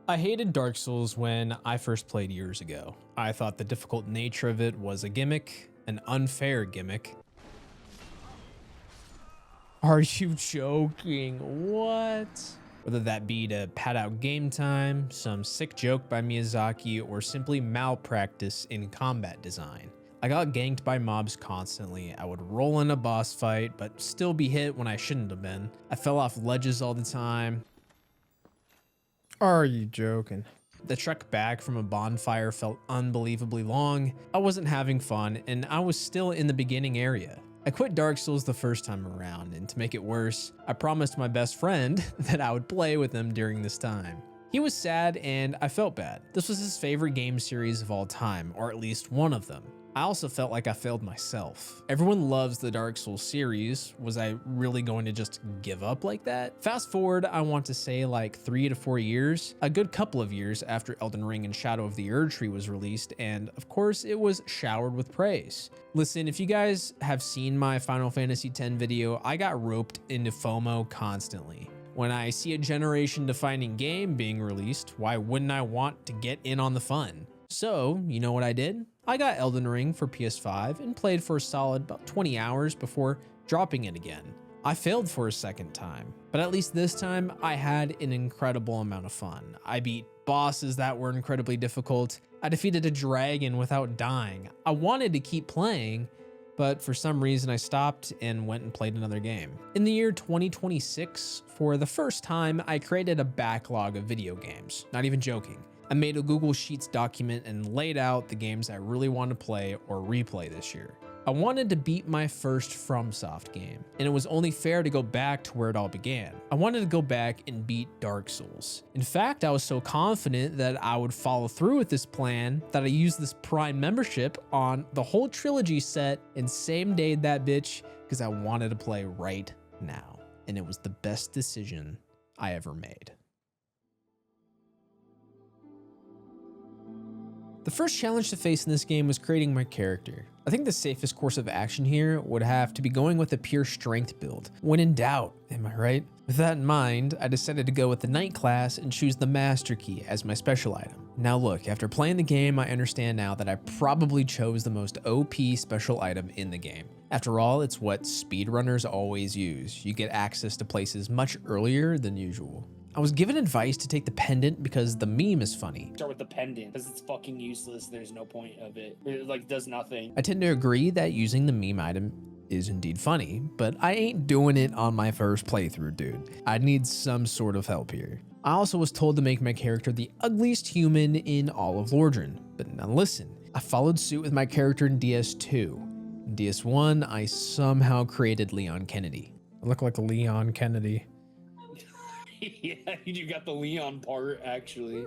I hated Dark Souls when I first played years ago. I thought the difficult nature of it was a gimmick, an unfair gimmick. Are you joking? What? Whether that be to pad out game time, some sick joke by Miyazaki, or simply malpractice in combat design. I got ganked by mobs constantly. I would roll in a boss fight, but still be hit when I shouldn't have been. I fell off ledges all the time. Are you joking? The trek back from a bonfire felt unbelievably long. I wasn't having fun, and I was still in the beginning area. I quit Dark Souls the first time around, and to make it worse, I promised my best friend that I would play with him during this time. He was sad, and I felt bad. This was his favorite game series of all time, or at least one of them. I also felt like I failed myself. Everyone loves the Dark Souls series. Was I really going to just give up like that? Fast forward, I want to say like 3 to 4 years, a good couple of years after Elden Ring and Shadow of the Erdtree was released, and of course it was showered with praise. Listen, if you guys have seen my Final Fantasy X video, I got roped into FOMO constantly. When I see a generation-defining game being released, why wouldn't I want to get in on the fun? So, you know what I did? I got Elden Ring for PS5 and played for a solid about 20 hours before dropping it again. I failed for a second time, but at least this time I had an incredible amount of fun. I beat bosses that were incredibly difficult. I defeated a dragon without dying. I wanted to keep playing, but for some reason I stopped and went and played another game. In the year 2026, for the first time, I created a backlog of video games. Not even joking. I made a Google Sheets document and laid out the games I really want to play or replay this year. I wanted to beat my first FromSoft game, and it was only fair to go back to where it all began. I wanted to go back and beat Dark Souls. In fact, I was so confident that I would follow through with this plan that I used this Prime membership on the whole trilogy set and same dayed that bitch because I wanted to play right now. And it was the best decision I ever made. The first challenge to face in this game was creating my character. I think the safest course of action here would have to be going with a pure strength build. When in doubt, am I right? With that in mind, I decided to go with the Knight class and choose the Master Key as my special item. Now look, after playing the game, I understand now that I probably chose the most OP special item in the game. After all, it's what speedrunners always use. You get access to places much earlier than usual. I was given advice to take the pendant because the meme is funny. Start with the pendant because it's fucking useless. There's no point of it. It like does nothing. I tend to agree that using the meme item is indeed funny, but I ain't doing it on my first playthrough, dude. I need some sort of help here. I also was told to make my character the ugliest human in all of Lordran. But now listen, I followed suit with my character in DS2. In DS1, I somehow created Leon Kennedy. I look like Leon Kennedy. Yeah, you got the Leon part, actually.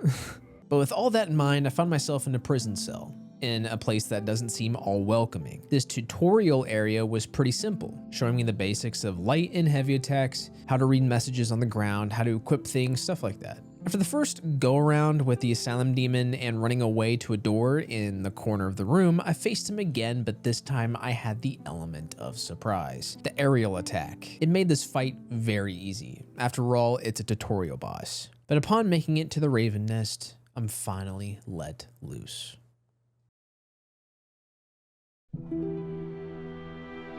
But with all that in mind, I found myself in a prison cell, in a place that doesn't seem all welcoming. This tutorial area was pretty simple, showing me the basics of light and heavy attacks, how to read messages on the ground, how to equip things, stuff like that. After the first go-around with the Asylum Demon and running away to a door in the corner of the room, I faced him again, but this time I had the element of surprise. The aerial attack. It made this fight very easy. After all, it's a tutorial boss. But upon making it to the Raven Nest, I'm finally let loose.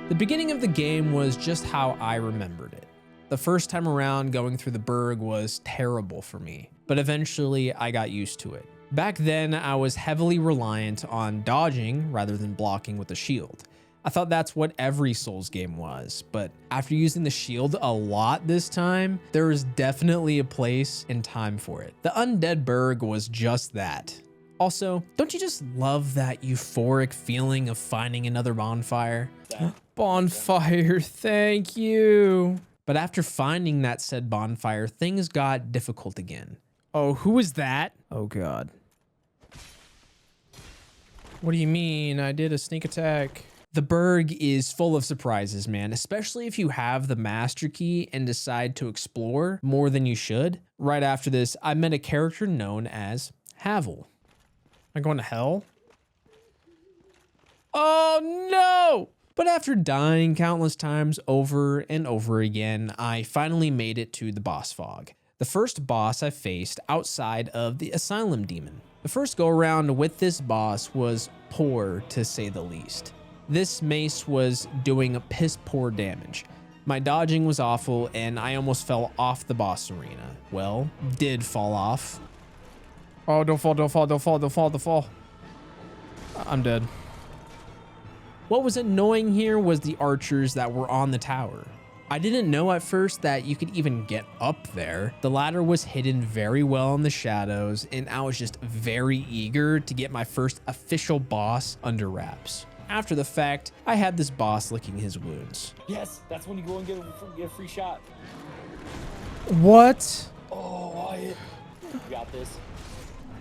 The beginning of the game was just how I remembered it. The first time around, going through the Burg was terrible for me, but eventually I got used to it. Back then, I was heavily reliant on dodging rather than blocking with a shield. I thought that's what every Souls game was, but after using the shield a lot this time, there was definitely a place and time for it. The Undead Burg was just that. Also, don't you just love that euphoric feeling of finding another bonfire? Bonfire, thank you. But after finding that said bonfire, things got difficult again. Oh, who is that? Oh God. What do you mean? I did a sneak attack. The Burg is full of surprises, man, especially if you have the Master Key and decide to explore more than you should. Right after this, I met a character known as Havel. Am I going to hell? Oh no! But after dying countless times over and over again, I finally made it to the boss fog. the first boss I faced outside of the Asylum Demon. The first go around with this boss was poor, to say the least. This mace was doing piss poor damage. My dodging was awful and I almost fell off the boss arena. Well, did fall off. Oh, don't fall, don't fall, don't fall, don't fall, don't fall. I'm dead. What was annoying here was the archers that were on the tower. I didn't know at first that you could even get up there. The ladder was hidden very well in the shadows, and I was just very eager to get my first official boss under wraps. After the fact, I had this boss licking his wounds. Yes, that's when you go and get a free shot. What? Oh, Wyatt. You got this.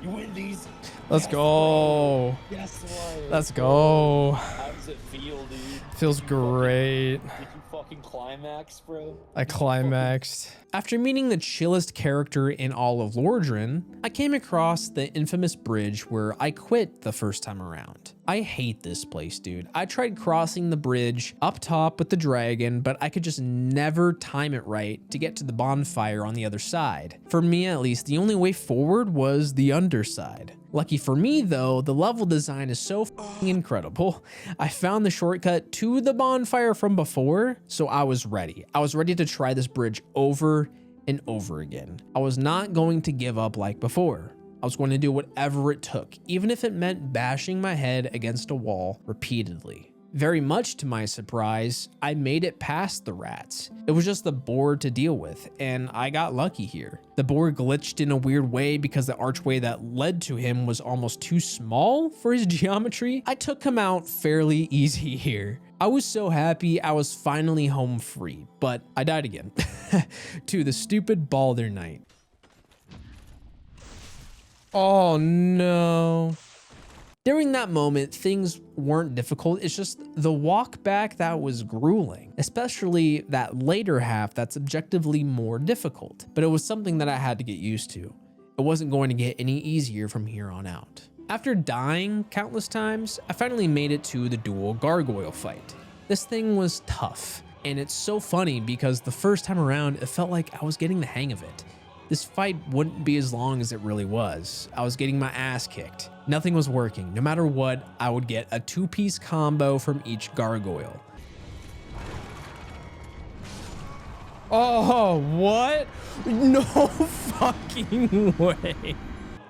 You win these. Let's go. Yes, Wyatt. Let's go. How does it feel, dude? Feels great. Did you fucking climax, bro? I climaxed. After meeting the chillest character in all of Lordran, I came across the infamous bridge where I quit the first time around. I hate this place, dude. I tried crossing the bridge up top with the dragon, but I could just never time it right to get to the bonfire on the other side. For me, at least, the only way forward was the underside. Lucky for me, though, the level design is so f***ing incredible. I found the shortcut to the bonfire from before, so I was ready. I was ready to try this bridge over and over again. I was not going to give up like before. I was going to do whatever it took, even if it meant bashing my head against a wall repeatedly. Very much to my surprise, I made it past the rats. It was just the board to deal with, and I got lucky here. The board glitched in a weird way because the archway that led to him was almost too small for his geometry. I took him out fairly easy here. I was so happy I was finally home free, but I died again to the stupid Balder Knight. Oh no. During that moment, things weren't difficult. It's just the walk back that was grueling, especially that later half that's objectively more difficult. But it was something that I had to get used to. It wasn't going to get any easier from here on out. After dying countless times, I finally made it to the dual gargoyle fight. This thing was tough, and it's so funny because the first time around, it felt like I was getting the hang of it. This fight wouldn't be as long as it really was. I was getting my ass kicked. Nothing was working. No matter what, I would get a two-piece combo from each gargoyle. Oh, what? No fucking way.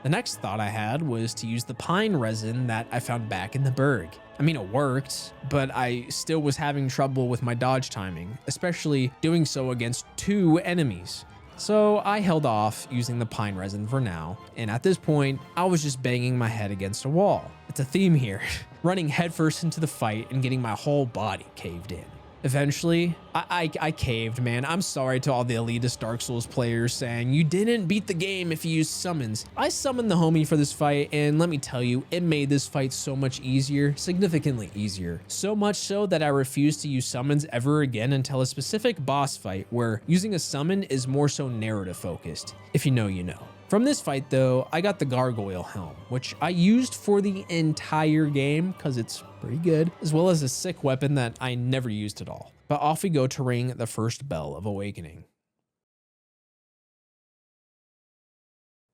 The next thought I had was to use the pine resin that I found back in the Berg. I mean, it worked, but I still was having trouble with my dodge timing, especially doing so against two enemies. So I held off using the pine resin for now, and at this point, I was just banging my head against a wall. It's a theme here, running headfirst into the fight and getting my whole body caved in. Eventually, I caved, man. I'm sorry to all the elitist Dark Souls players saying you didn't beat the game if you used summons. I summoned the homie for this fight, and let me tell you, it made this fight so much easier, significantly easier. So much so that I refused to use summons ever again until a specific boss fight where using a summon is more so narrative focused. If you know, you know. From this fight though, I got the gargoyle helm, which I used for the entire game because it's pretty good, as well as a sick weapon that I never used at all. But off we go to ring the first bell of awakening.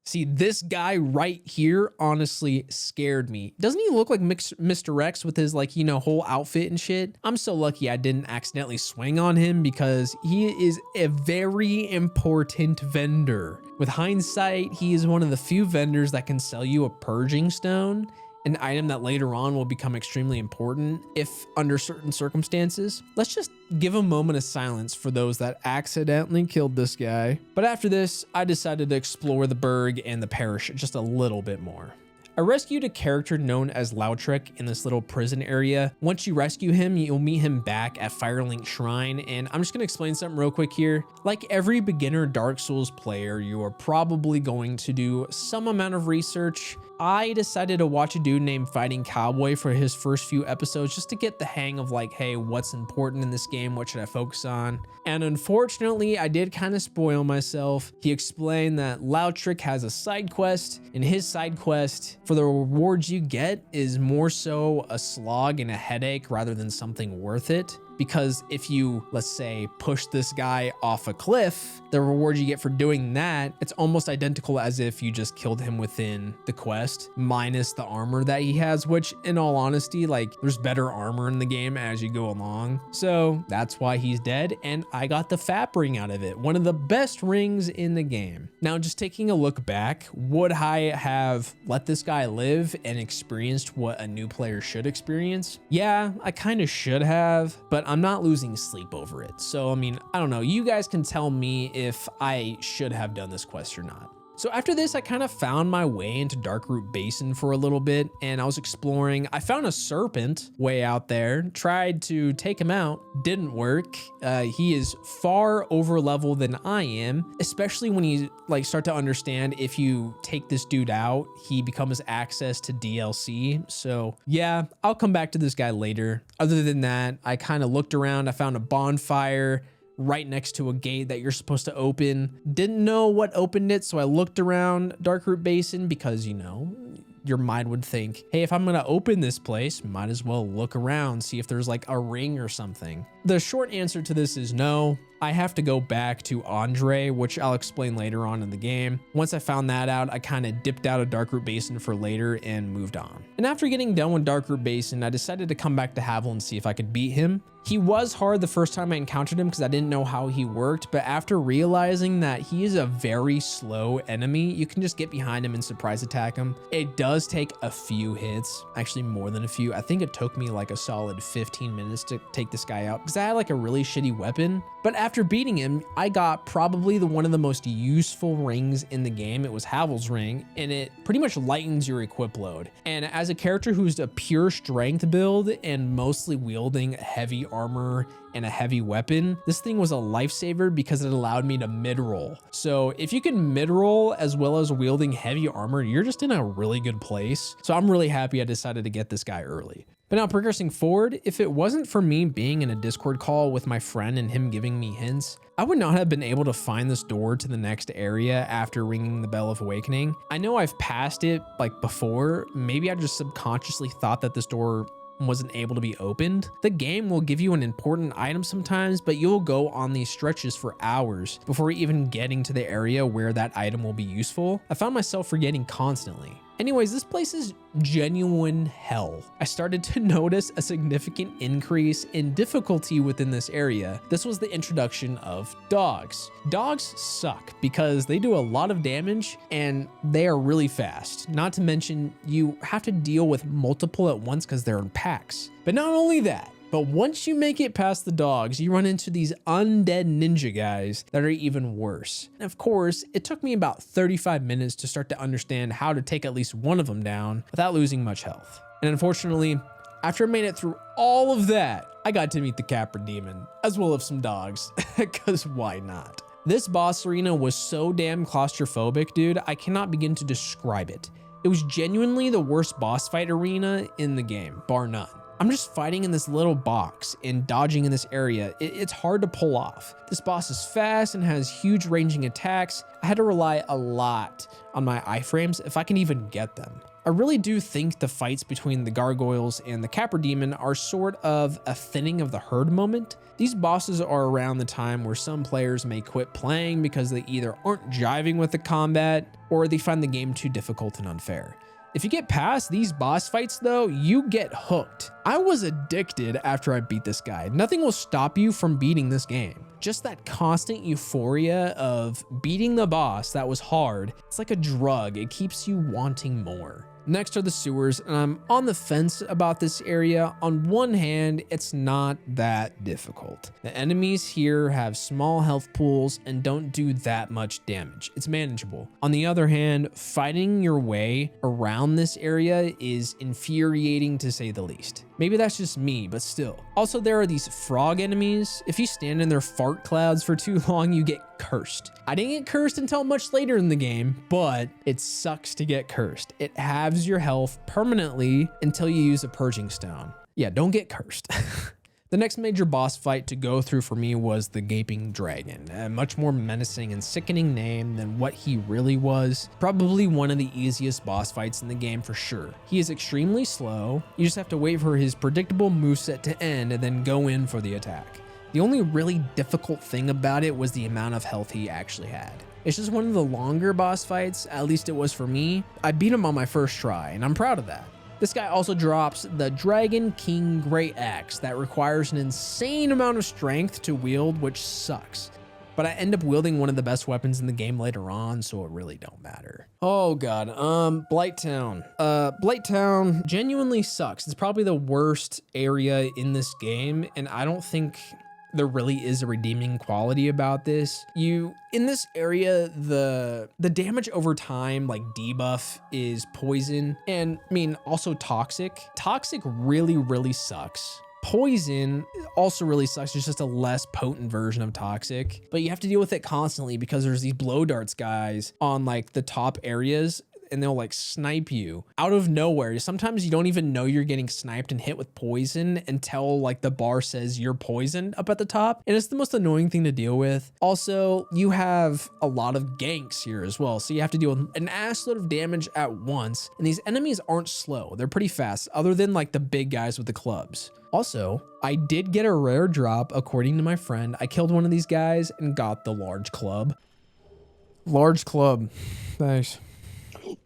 See, this guy right here honestly scared me. Doesn't he look like Mr. X with his whole outfit and shit? I'm so lucky I didn't accidentally swing on him because he is a very important vendor. With hindsight, he is one of the few vendors that can sell you a purging stone, an item that later on will become extremely important if under certain circumstances. Let's just give a moment of silence for those that accidentally killed this guy. But after this, I decided to explore the Berg and the parish just a little bit more. I rescued a character known as Lautrec in this little prison area. Once you rescue him, you'll meet him back at Firelink Shrine, and I'm just gonna explain something real quick here. Like every beginner Dark Souls player, you are probably going to do some amount of research. I decided to watch a dude named Fighting Cowboy for his first few episodes just to get the hang of hey, what's important in this game? What should I focus on? And unfortunately, I did kind of spoil myself. He explained that Lautrec has a side quest, and his side quest for the rewards you get is more so a slog and a headache rather than something worth it. because if you, let's say, push this guy off a cliff, the reward you get for doing that, it's almost identical as if you just killed him within the quest, minus the armor that he has, which in all honesty, like there's better armor in the game as you go along. So that's why he's dead. And I got the FAP ring out of it. One of the best rings in the game. Now, just taking a look back, would I have let this guy live and experienced what a new player should experience? Yeah, I kind of should have, but I'm not losing sleep over it. So, I mean, I don't know. You guys can tell me if I should have done this quest or not. So after this, I kind of found my way into Darkroot Basin for a little bit, and I was exploring. I found a serpent way out there, tried to take him out, didn't work. He is far over level than I am, especially when you like start to understand if you take this dude out, he becomes access to DLC. So yeah, I'll come back to this guy later. Other than that, I kind of looked around. I found a bonfire right next to a gate that you're supposed to open. Didn't know what opened it, so I looked around Darkroot Basin because, you know, your mind would think, hey, if I'm gonna open this place, might as well look around, see if there's like a ring or something. The short answer to this is no. I have to go back to Andre, which I'll explain later on in the game. Once I found that out, I kind of dipped out of Darkroot Basin for later and moved on. And after getting done with Darkroot Basin, I decided to come back to Havel and see if I could beat him. He was hard the first time I encountered him because I didn't know how he worked, but after realizing that he is a very slow enemy, you can just get behind him and surprise attack him. It does take a few hits, actually more than a few. I think it took me like a solid 15 minutes to take this guy out because I had like a really shitty weapon. But after beating him, I got probably one of the most useful rings in the game. It was Havel's ring, and it pretty much lightens your equip load. And as a character who's a pure strength build and mostly wielding heavy armor and a heavy weapon, this thing was a lifesaver because it allowed me to mid-roll. So if you can mid-roll as well as wielding heavy armor, you're just in a really good place. So I'm really happy I decided to get this guy early. But now progressing forward, if it wasn't for me being in a Discord call with my friend and him giving me hints, I would not have been able to find this door to the next area after ringing the Bell of Awakening. I know I've passed it like before. Maybe I just subconsciously thought that this door wasn't able to be opened. The game will give you an important item sometimes, but you'll go on these stretches for hours before even getting to the area where that item will be useful. I found myself forgetting constantly. Anyways, this place is genuine hell. I started to notice a significant increase in difficulty within this area. This was the introduction of dogs. Dogs suck because they do a lot of damage and they are really fast. Not to mention you have to deal with multiple at once because they're in packs. But not only that, but once you make it past the dogs, you run into these undead ninja guys that are even worse. And of course, it took me about 35 minutes to start to understand how to take at least one of them down without losing much health. And unfortunately, after I made it through all of that, I got to meet the Capra Demon, as well as some dogs, because why not? This boss arena was so damn claustrophobic, dude, I cannot begin to describe it. It was genuinely the worst boss fight arena in the game, bar none. I'm just fighting in this little box and dodging in this area. It's hard to pull off. This boss is fast and has huge ranging attacks. I had to rely a lot on my iframes if I can even get them. I really do think the fights between the gargoyles and the Capra Demon are sort of a thinning of the herd moment. These bosses are around the time where some players may quit playing because they either aren't jiving with the combat or they find the game too difficult and unfair. If you get past these boss fights though, you get hooked. I was addicted after I beat this guy. Nothing will stop you from beating this game. Just that constant euphoria of beating the boss that was hard. It's like a drug. It keeps you wanting more. Next are the sewers, and I'm on the fence about this area. On one hand, it's not that difficult. The enemies here have small health pools and don't do that much damage. It's manageable. On the other hand, fighting your way around this area is infuriating to say the least. Maybe that's just me, but still. Also, there are these frog enemies. If you stand in their fart clouds for too long, you get cursed. I didn't get cursed until much later in the game, but it sucks to get cursed. It halves your health permanently until you use a purging stone. Yeah, don't get cursed. The next major boss fight to go through for me was the Gaping Dragon, a much more menacing and sickening name than what he really was. Probably one of the easiest boss fights in the game for sure. He is extremely slow. You just have to wait for his predictable moveset to end and then go in for the attack. The only really difficult thing about it was the amount of health he actually had. It's just one of the longer boss fights, at least it was for me. I beat him on my first try, and I'm proud of that. This guy also drops the Dragon King Great Axe that requires an insane amount of strength to wield, which sucks. But I end up wielding one of the best weapons in the game later on, so it really don't matter. Oh god, Blighttown. Blighttown genuinely sucks. It's probably the worst area in this game, and I don't think there really is a redeeming quality about this. In this area, the damage over time, like debuff, is poison, and I mean also toxic. Toxic really sucks. Poison also really sucks. It's just a less potent version of toxic, but you have to deal with it constantly because there's these blow darts guys on like the top areas, and they'll like snipe you out of nowhere. Sometimes you don't even know you're getting sniped and hit with poison until like the bar says you're poisoned up at the top. And it's the most annoying thing to deal with. Also, you have a lot of ganks here as well. So you have to deal with an assload of damage at once. And these enemies aren't slow. They're pretty fast, other than like the big guys with the clubs. Also, I did get a rare drop according to my friend. I killed one of these guys and got the large club. Large club. Thanks.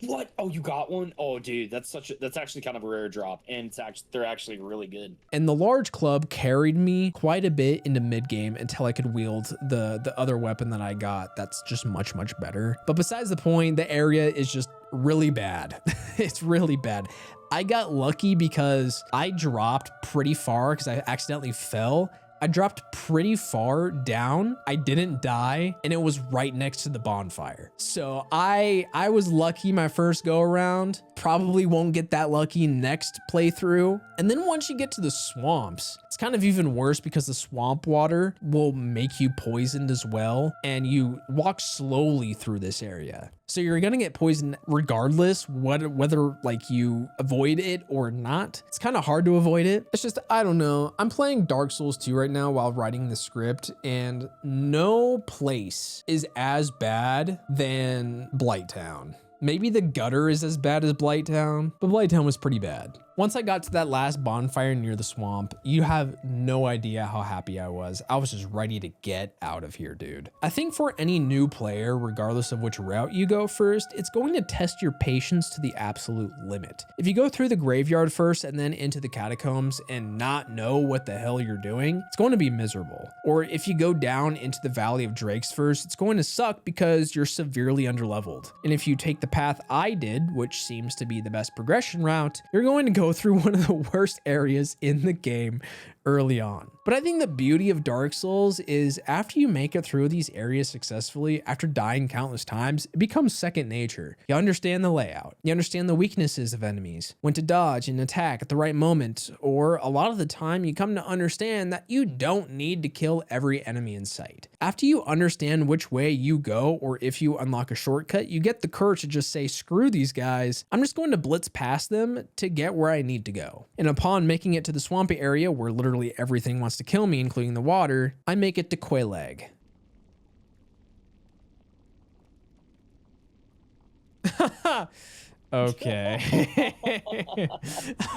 What? Oh, you got one? Oh, dude, that's actually kind of a rare drop, and they're actually really good. And the large club carried me quite a bit into mid game until I could wield the other weapon that I got. That's just much better. But besides the point, the area is just really bad. It's really bad. I got lucky because I dropped pretty far because I accidentally fell. I dropped pretty far down. I didn't die, and it was right next to the bonfire. So I was lucky my first go around. Probably won't get that lucky next playthrough. And then once you get to the swamps, it's kind of even worse because the swamp water will make you poisoned as well, and you walk slowly through this area. So you're gonna get poisoned regardless whether like you avoid it or not. It's kind of hard to avoid it. It's just, I don't know. I'm playing Dark Souls 2 right now while writing the script, and no place is as bad than Blighttown. Maybe the gutter is as bad as Blighttown, but Blighttown was pretty bad. Once I got to that last bonfire near the swamp, you have no idea how happy I was. I was just ready to get out of here, dude. I think for any new player, regardless of which route you go first, it's going to test your patience to the absolute limit. If you go through the graveyard first and then into the catacombs and not know what the hell you're doing, it's going to be miserable. Or if you go down into the Valley of Drakes first, it's going to suck because you're severely underleveled. And if you take the path I did, which seems to be the best progression route, you're going to go through one of the worst areas in the game early on. But I think the beauty of Dark Souls is after you make it through these areas successfully, after dying countless times, it becomes second nature. You understand the layout. You understand the weaknesses of enemies, when to dodge and attack at the right moment, or a lot of the time you come to understand that you don't need to kill every enemy in sight. After you understand which way you go, or if you unlock a shortcut, you get the courage to just say, screw these guys, I'm just going to blitz past them to get where I need to go. And upon making it to the swampy area where literally everything wants to kill me, including the water, I make it to Quelaag. Okay.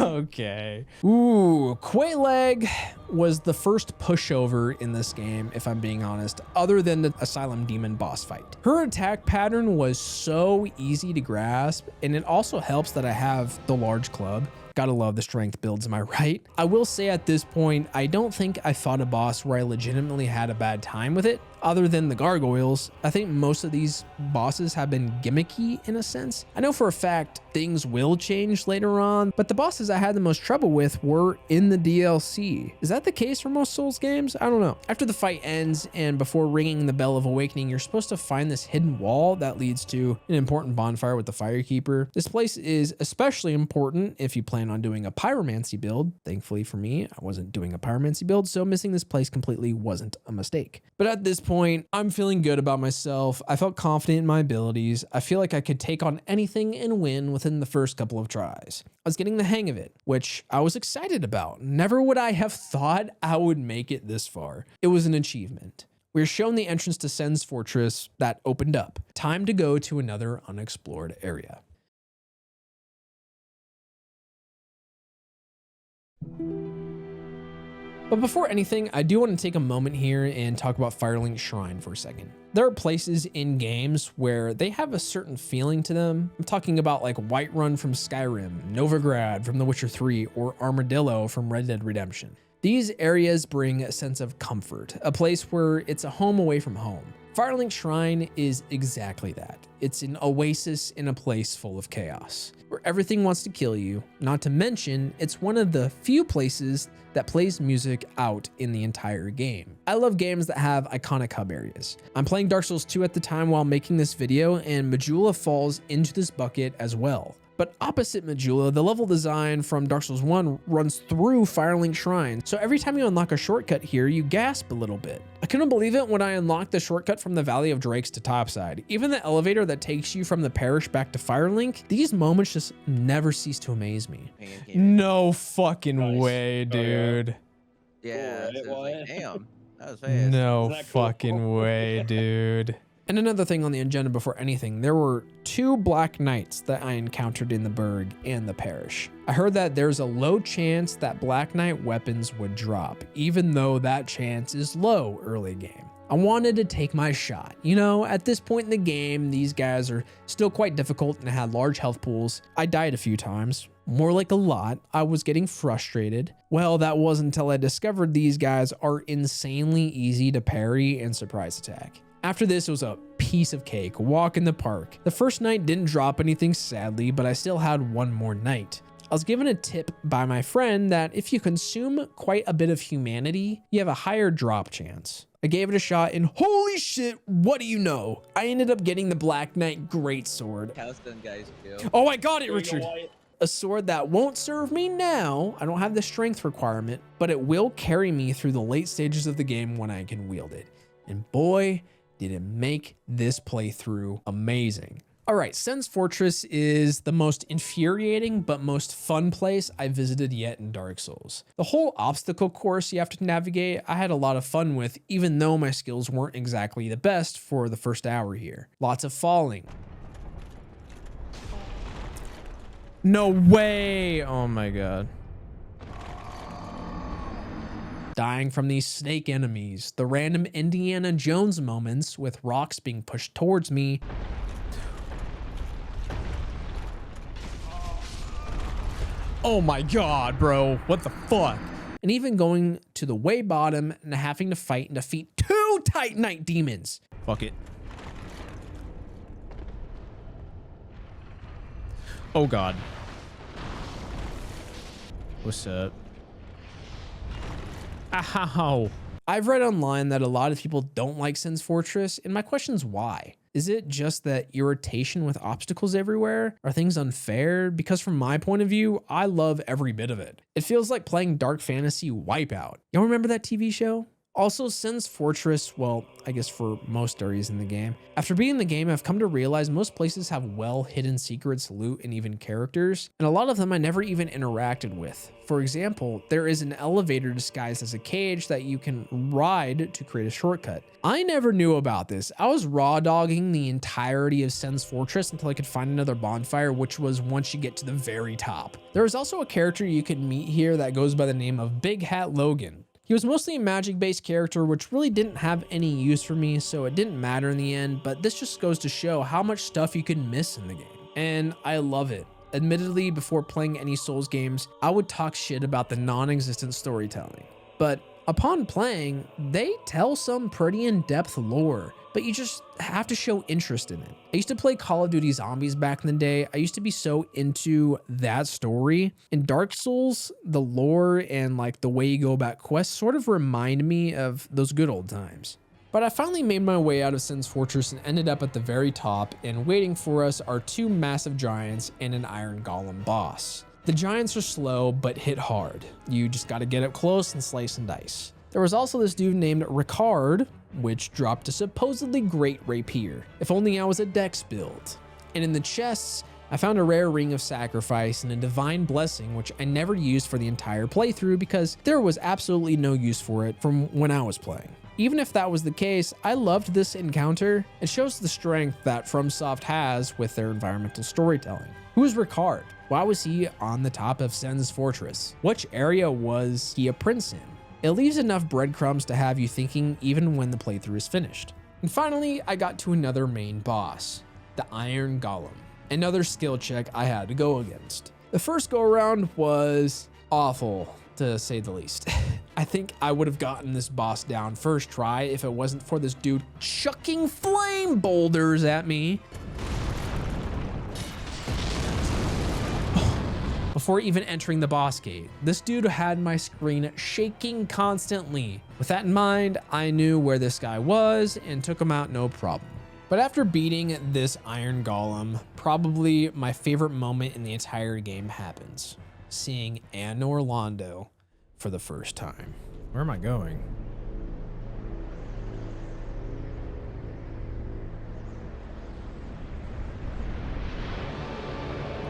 Okay. Ooh, Quelaag was the first pushover in this game, if I'm being honest, other than the Asylum Demon boss fight. Her attack pattern was so easy to grasp, and it also helps that I have the large club. Gotta love the strength builds, am I right? I will say at this point, I don't think I fought a boss where I legitimately had a bad time with it. Other than the gargoyles, I think most of these bosses have been gimmicky in a sense. I know for a fact things will change later on, but the bosses I had the most trouble with were in the DLC. Is that the case for most Souls games? I don't know. After the fight ends and before ringing the Bell of Awakening, you're supposed to find this hidden wall that leads to an important bonfire with the Firekeeper. This place is especially important if you plan on doing a pyromancy build. Thankfully for me, I wasn't doing a pyromancy build, so missing this place completely wasn't a mistake. But at this point, point, I'm feeling good about myself. I felt confident in my abilities. I feel like I could take on anything and win within the first couple of tries. I was getting the hang of it, which I was excited about. Never would I have thought I would make it this far. It was an achievement. We were shown the entrance to Sen's Fortress that opened up. Time to go to another unexplored area. But before anything, I do want to take a moment here and talk about Firelink Shrine for a second. There are places in games where they have a certain feeling to them. I'm talking about like Whiterun from Skyrim, Novigrad from The Witcher 3, or Armadillo from Red Dead Redemption. These areas bring a sense of comfort, a place where it's a home away from home. Firelink Shrine is exactly that. It's an oasis in a place full of chaos, where everything wants to kill you. Not to mention, it's one of the few places that plays music out in the entire game. I love games that have iconic hub areas. I'm playing Dark Souls 2 at the time while making this video, and Majula falls into this bucket as well. But opposite Majula, the level design from Dark Souls 1 runs through Firelink Shrine, so every time you unlock a shortcut here, you gasp a little bit. I couldn't believe it when I unlocked the shortcut from the Valley of Drakes to Topside. Even the elevator that takes you from the parish back to Firelink, these moments just never cease to amaze me. No fucking way, dude. Yeah, Cool, so it was like, damn, that was fast. No Isn't that cool? fucking way, dude. And another thing on the agenda before anything, there were 2 Black Knights that I encountered in the Burg and the parish. I heard that there's a low chance that Black Knight weapons would drop, even though that chance is low early game. I wanted to take my shot. You know, at this point in the game, these guys are still quite difficult and had large health pools. I died a few times, more like a lot. I was getting frustrated. Well, that wasn't until I discovered these guys are insanely easy to parry and surprise attack. After this, it was a piece of cake, walk in the park. The first night didn't drop anything, sadly, but I still had one more night. I was given a tip by my friend that if you consume quite a bit of humanity, you have a higher drop chance. I gave it a shot and holy shit, what do you know? I ended up getting the Black Knight Greatsword. House done, guys. Kill. Oh, I got it, There you go, Richard. Wyatt. A sword that won't serve me now. I don't have the strength requirement, but it will carry me through the late stages of the game when I can wield it. And boy, did it make this playthrough amazing. All right, Sen's Fortress is the most infuriating but most fun place I visited yet in Dark Souls. The whole obstacle course you have to navigate, I had a lot of fun with, even though my skills weren't exactly the best for the first hour here. Lots of falling. No way! Oh my god. Dying from these snake enemies, the random Indiana Jones moments with rocks being pushed towards me. Oh my god, bro, what the fuck? And even going to the way bottom and having to fight and defeat 2 Titanite demons. Fuck it. Oh god. What's up? Ow. I've read online that a lot of people don't like Sen's Fortress, and my question's why? Is it just that irritation with obstacles everywhere? Are things unfair? Because from my point of view, I love every bit of it. It feels like playing dark fantasy Wipeout. Y'all remember that TV show? Also, Sen's Fortress, well, I guess for most areas in the game. After beating the game, I've come to realize most places have well-hidden secrets, loot, and even characters, and a lot of them I never even interacted with. For example, there is an elevator disguised as a cage that you can ride to create a shortcut. I never knew about this. I was raw dogging the entirety of Sen's Fortress until I could find another bonfire, which was once you get to the very top. There is also a character you can meet here that goes by the name of Big Hat Logan. He was mostly a magic-based character, which really didn't have any use for me, so it didn't matter in the end, but this just goes to show how much stuff you can miss in the game. And I love it. Admittedly, before playing any Souls games, I would talk shit about the non-existent storytelling. But upon playing, they tell some pretty in-depth lore, but you just have to show interest in it. I used to play Call of Duty Zombies back in the day. I used to be so into that story. In Dark Souls, the lore and like the way you go about quests sort of remind me of those good old times. But I finally made my way out of Sen's Fortress and ended up at the very top, and waiting for us are 2 massive giants and an iron golem boss. The giants are slow, but hit hard. You just gotta get up close and slice and dice. There was also this dude named Ricard, which dropped a supposedly great rapier. If only I was a dex build. And in the chests, I found a rare ring of sacrifice and a divine blessing, which I never used for the entire playthrough because there was absolutely no use for it from when I was playing. Even if that was the case, I loved this encounter. It shows the strength that FromSoft has with their environmental storytelling. Who is Ricard? Why was he on the top of Sen's fortress? Which area was he a prince in? It leaves enough breadcrumbs to have you thinking even when the playthrough is finished. And finally, I got to another main boss, the Iron Golem. Another skill check I had to go against. The first go around was awful, to say the least. I think I would have gotten this boss down first try if it wasn't for this dude chucking flame boulders at me before even entering the boss gate. This dude had my screen shaking constantly. With that in mind, I knew where this guy was and took him out no problem. But after beating this Iron Golem, probably my favorite moment in the entire game happens. Seeing Anne Orlando for the first time. Where am I going?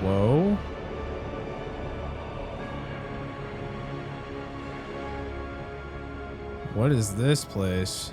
Whoa. What is this place?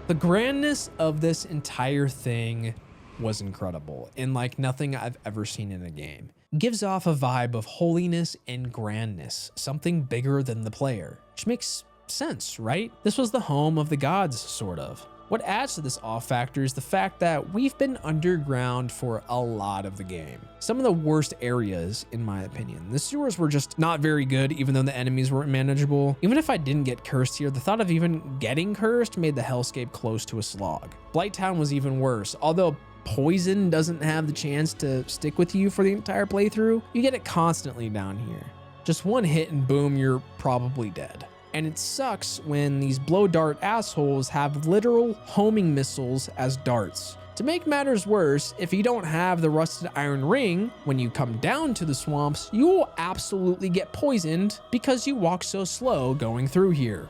The grandness of this entire thing was incredible and like nothing I've ever seen in a game. It gives off a vibe of holiness and grandness, something bigger than the player, which makes sense, right? This was the home of the gods, sort of. What adds to this awe factor is the fact that we've been underground for a lot of the game. Some of the worst areas, in my opinion. The sewers were just not very good, even though the enemies weren't manageable. Even if I didn't get cursed here, the thought of even getting cursed made the hellscape close to a slog. Blighttown was even worse. Although poison doesn't have the chance to stick with you for the entire playthrough, you get it constantly down here. Just one hit and boom, you're probably dead. And it sucks when these blow dart assholes have literal homing missiles as darts. To make matters worse, if you don't have the rusted iron ring, when you come down to the swamps, you will absolutely get poisoned because you walk so slow going through here.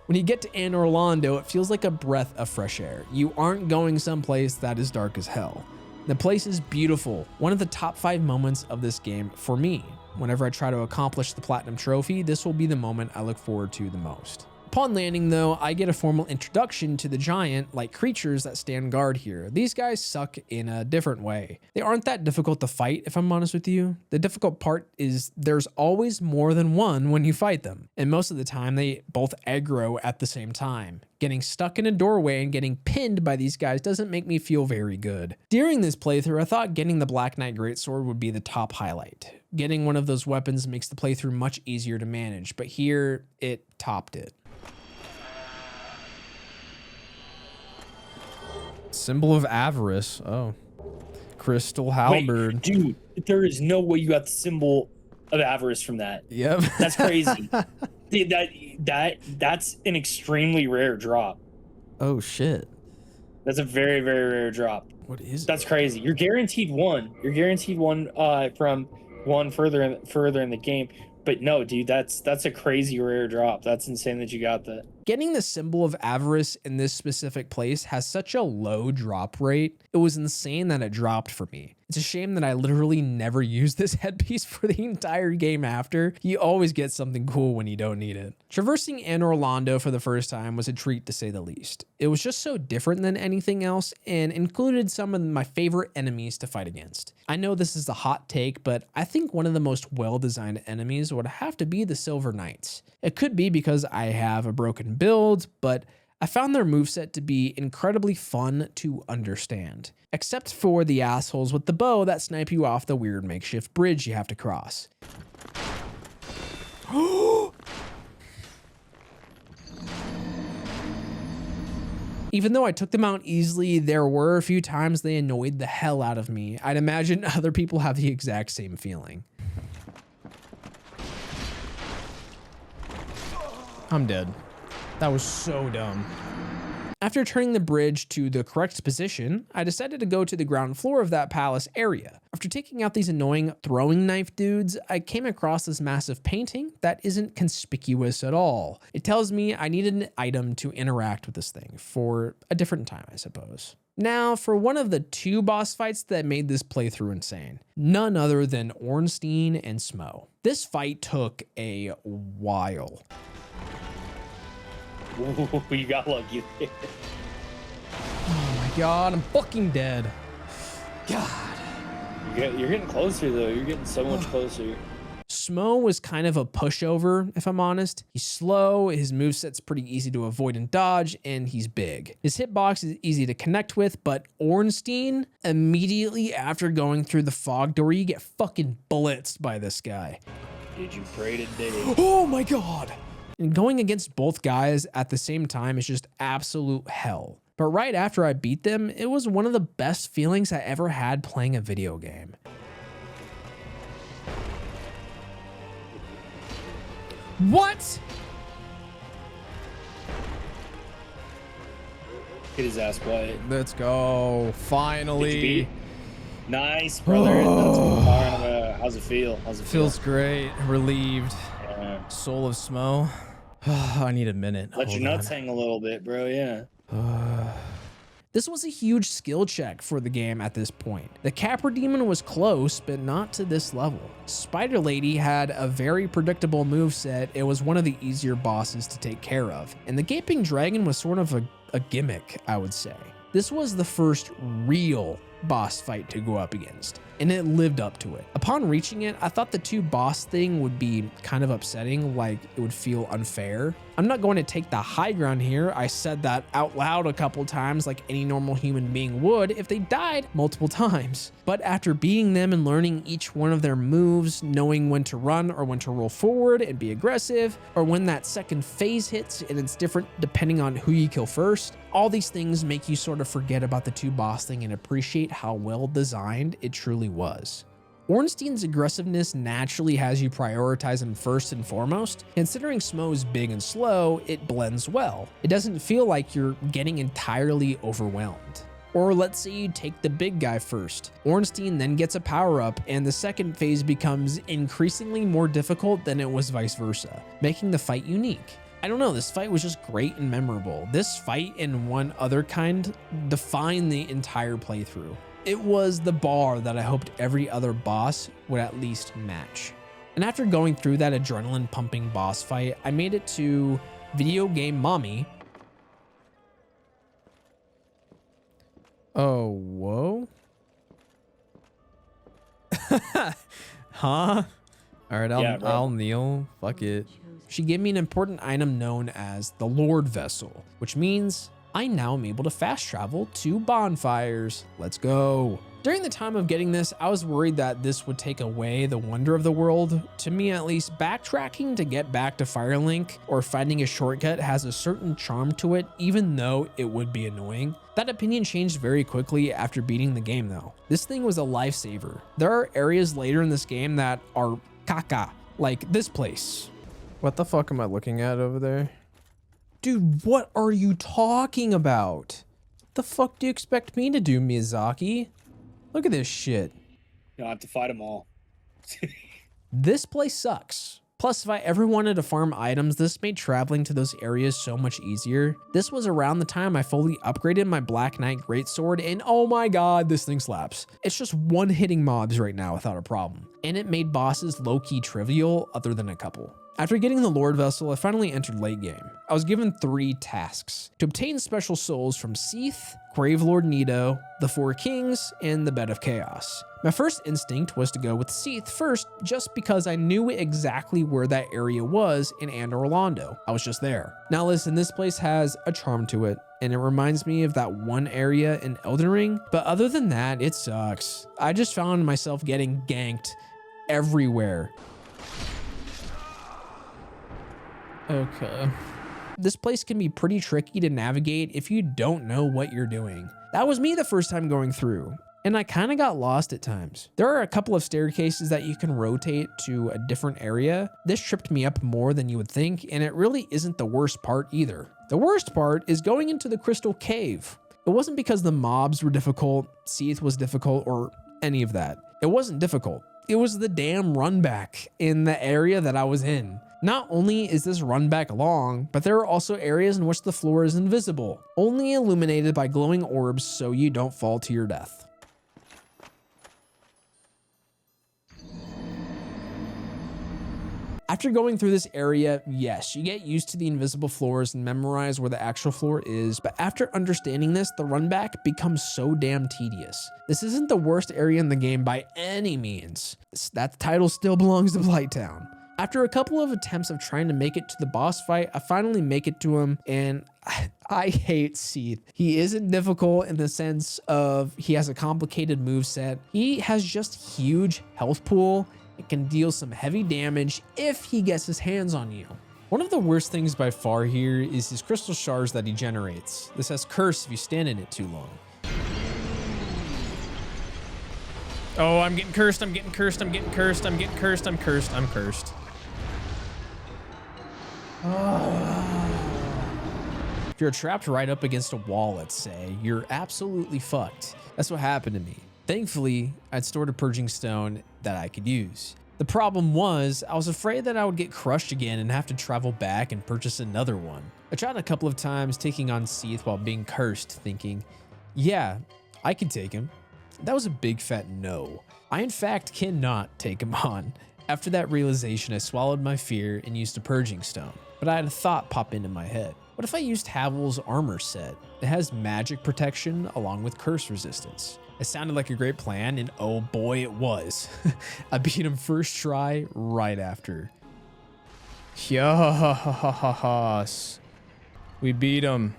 When you get to Anne Orlando, it feels like a breath of fresh air. You aren't going someplace that is dark as hell. The place is beautiful. One of the top 5 moments of this game for me. Whenever I try to accomplish the platinum trophy, this will be the moment I look forward to the most. Upon landing though, I get a formal introduction to the giant-like creatures that stand guard here. These guys suck in a different way. They aren't that difficult to fight, if I'm honest with you. The difficult part is there's always more than one when you fight them. And most of the time, they both aggro at the same time. Getting stuck in a doorway and getting pinned by these guys doesn't make me feel very good. During this playthrough, I thought getting the Black Knight Greatsword would be the top highlight. Getting one of those weapons makes the playthrough much easier to manage, but here, it topped it. Symbol of avarice. Oh. Crystal halberd. Wait, dude, there is no way you got the symbol of avarice from that. Yep. That's crazy. Dude, that's an extremely rare drop. Oh shit. That's a very, very rare drop. What is it? That's crazy. You're guaranteed one. You're guaranteed one from one further in the game. But no, dude, that's a crazy rare drop. That's insane that you got that. Getting the symbol of avarice in this specific place has such a low drop rate. It was insane that it dropped for me. It's a shame that I literally never used this headpiece for the entire game after. You always get something cool when you don't need it. Traversing Anne Orlando for the first time was a treat to say the least. It was just so different than anything else and included some of my favorite enemies to fight against. I know this is a hot take, but I think one of the most well-designed enemies would have to be the Silver Knights. It could be because I have a broken build, but I found their moveset to be incredibly fun to understand. Except for the assholes with the bow that snipe you off the weird makeshift bridge you have to cross. Even though I took them out easily, there were a few times they annoyed the hell out of me. I'd imagine other people have the exact same feeling. I'm dead. That was so dumb. After turning the bridge to the correct position, I decided to go to the ground floor of that palace area. After taking out these annoying throwing knife dudes, I came across this massive painting that isn't conspicuous at all. It tells me I needed an item to interact with this thing for a different time, I suppose. Now, for one of the 2 boss fights that made this playthrough insane, none other than Ornstein and Smo. This fight took a while. Ooh, you got lucky. Oh my god, I'm fucking dead. God. You're getting closer though. You're getting so much closer. Smo was kind of a pushover, if I'm honest. He's slow, his moveset's pretty easy to avoid and dodge, and he's big. His hitbox is easy to connect with, but Ornstein, immediately after going through the fog door, you get fucking blitzed by this guy. Did you pray today? Oh my god! And going against both guys at the same time is just absolute hell. But right after I beat them, it was one of the best feelings I ever had playing a video game. What? Get his ass quiet. Let's go. Finally. Did you beat? Nice, brother. That's what I'm talking about. How's it feel? How's it feel? Feels great. Relieved. Yeah. Soul of Smo. I need a minute. Let your Hold nuts on. hang a little bit, bro. Yeah. This was a huge skill check for the game at this point. The Capra Demon was close, but not to this level. Spider Lady had a very predictable moveset. It was one of the easier bosses to take care of. And the Gaping Dragon was sort of a gimmick, I would say. This was the first real boss fight to go up against, and it lived up to it. Upon reaching it, I thought the 2 boss thing would be kind of upsetting, like it would feel unfair. I'm not going to take the high ground here. I said that out loud a couple times like any normal human being would if they died multiple times. But after beating them and learning each one of their moves, knowing when to run or when to roll forward and be aggressive, or when that second phase hits and it's different depending on who you kill first, all these things make you sort of forget about the 2 boss thing and appreciate how well designed it truly was. Ornstein's aggressiveness naturally has you prioritize him first and foremost. Considering Smo is big and slow, it blends well. It doesn't feel like you're getting entirely overwhelmed. Or let's say you take the big guy first. Ornstein then gets a power up and the second phase becomes increasingly more difficult than it was vice versa, making the fight unique. I don't know, this fight was just great and memorable. This fight and one other kind defined the entire playthrough. It was the bar that I hoped every other boss would at least match. And after going through that adrenaline pumping boss fight, I made it to Video Game Mommy. Oh, whoa. Huh? All right, I'll kneel. Fuck it. She gave me an important item known as the Lord Vessel, which means I now am able to fast travel to bonfires. Let's go. During the time of getting this, I was worried that this would take away the wonder of the world. To me, at least, backtracking to get back to Firelink or finding a shortcut has a certain charm to it, even though it would be annoying. That opinion changed very quickly after beating the game though. This thing was a lifesaver. There are areas later in this game that are caca, like this place. What the fuck am I looking at over there? Dude, what are you talking about? The fuck do you expect me to do, Miyazaki? Look at this shit. You'll have to fight them all. This place sucks. Plus, if I ever wanted to farm items, this made traveling to those areas so much easier. This was around the time I fully upgraded my Black Knight Greatsword, and oh my god, this thing slaps. It's just one-hitting mobs right now without a problem. And it made bosses low-key trivial other than a couple. After getting the Lord Vessel, I finally entered late game. I was given 3 tasks: to obtain special souls from Seath, Gravelord Nito, the 4 Kings, and the Bed of Chaos. My first instinct was to go with Seath first, just because I knew exactly where that area was in Anne Orlando. I was just there. Now listen, this place has a charm to it, and it reminds me of that one area in Elden Ring, but other than that, it sucks. I just found myself getting ganked everywhere. Okay. This place can be pretty tricky to navigate if you don't know what you're doing. That was me the first time going through. and I kind of got lost at times. There are a couple of staircases that you can rotate to a different area. This tripped me up more than you would think, and it really isn't the worst part either. The worst part is going into the crystal cave. It wasn't because the mobs were difficult, Seath was difficult, or any of that. It wasn't difficult. It was the damn run back in the area that I was in. Not only is this run back long, but there are also areas in which the floor is invisible, only illuminated by glowing orbs so you don't fall to your death. After going through this area, yes, you get used to the invisible floors and memorize where the actual floor is, but after understanding this, the run back becomes so damn tedious. This isn't the worst area in the game by any means. That title still belongs to Blighttown. After a couple of attempts of trying to make it to the boss fight, I finally make it to him, and I hate Seath. He isn't difficult in the sense of he has a complicated moveset. He has just huge health pool. It can deal some heavy damage if he gets his hands on you. One of the worst things by far here is his crystal shards that he generates. This has curse if you stand in it too long. Oh, I'm getting cursed, I'm getting cursed, I'm getting cursed, I'm getting cursed, I'm cursed, I'm cursed. If you're trapped right up against a wall, let's say, you're absolutely fucked. That's what happened to me. Thankfully, I'd stored a purging stone that I could use. The problem was, I was afraid that I would get crushed again and have to travel back and purchase another one. I tried a couple of times taking on Seath while being cursed, thinking, yeah, I can take him. That was a big fat no. I in fact cannot take him on. After that realization, I swallowed my fear and used a purging stone. But I had a thought pop into my head. What if I used Havel's armor set? It has magic protection along with curse resistance. It sounded like a great plan, and oh boy, it was. I beat him first try right after. Yes. We beat him.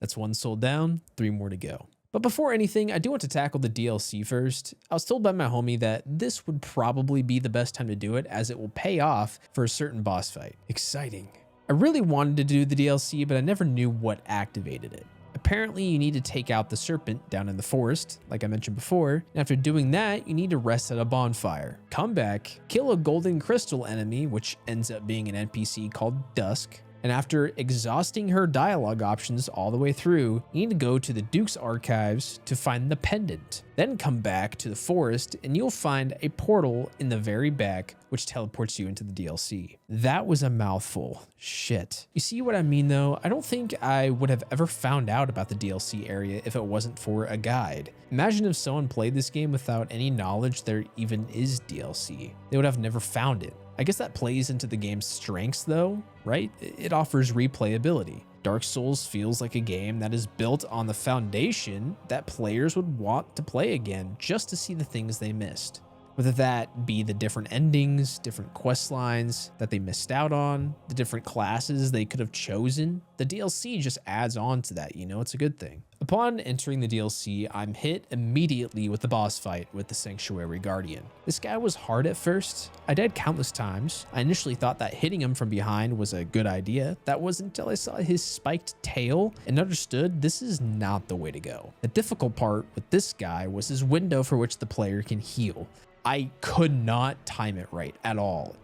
That's one soul down, 3 more to go. But before anything, I do want to tackle the DLC first. I was told by my homie that this would probably be the best time to do it as it will pay off for a certain boss fight. Exciting. I really wanted to do the DLC, but I never knew what activated it. Apparently, you need to take out the serpent down in the forest, like I mentioned before, and after doing that, you need to rest at a bonfire. Come back, kill a golden crystal enemy, which ends up being an NPC called Dusk, and after exhausting her dialogue options all the way through, you need to go to the Duke's archives to find the pendant. Then come back to the forest and you'll find a portal in the very back which teleports you into the DLC. That was a mouthful. Shit. You see what I mean though? I don't think I would have ever found out about the DLC area if it wasn't for a guide. Imagine if someone played this game without any knowledge there even is DLC. They would have never found it. I guess that plays into the game's strengths though, right? It offers replayability. Dark Souls feels like a game that is built on the foundation that players would want to play again just to see the things they missed. Whether that be the different endings, different quest lines that they missed out on, the different classes they could have chosen, the DLC just adds on to that, you know, it's a good thing. Upon entering the DLC, I'm hit immediately with the boss fight with the Sanctuary Guardian. This guy was hard at first. I died countless times. I initially thought that hitting him from behind was a good idea. That was until I saw his spiked tail and understood this is not the way to go. The difficult part with this guy was his window for which the player can heal. I could not time it right at all.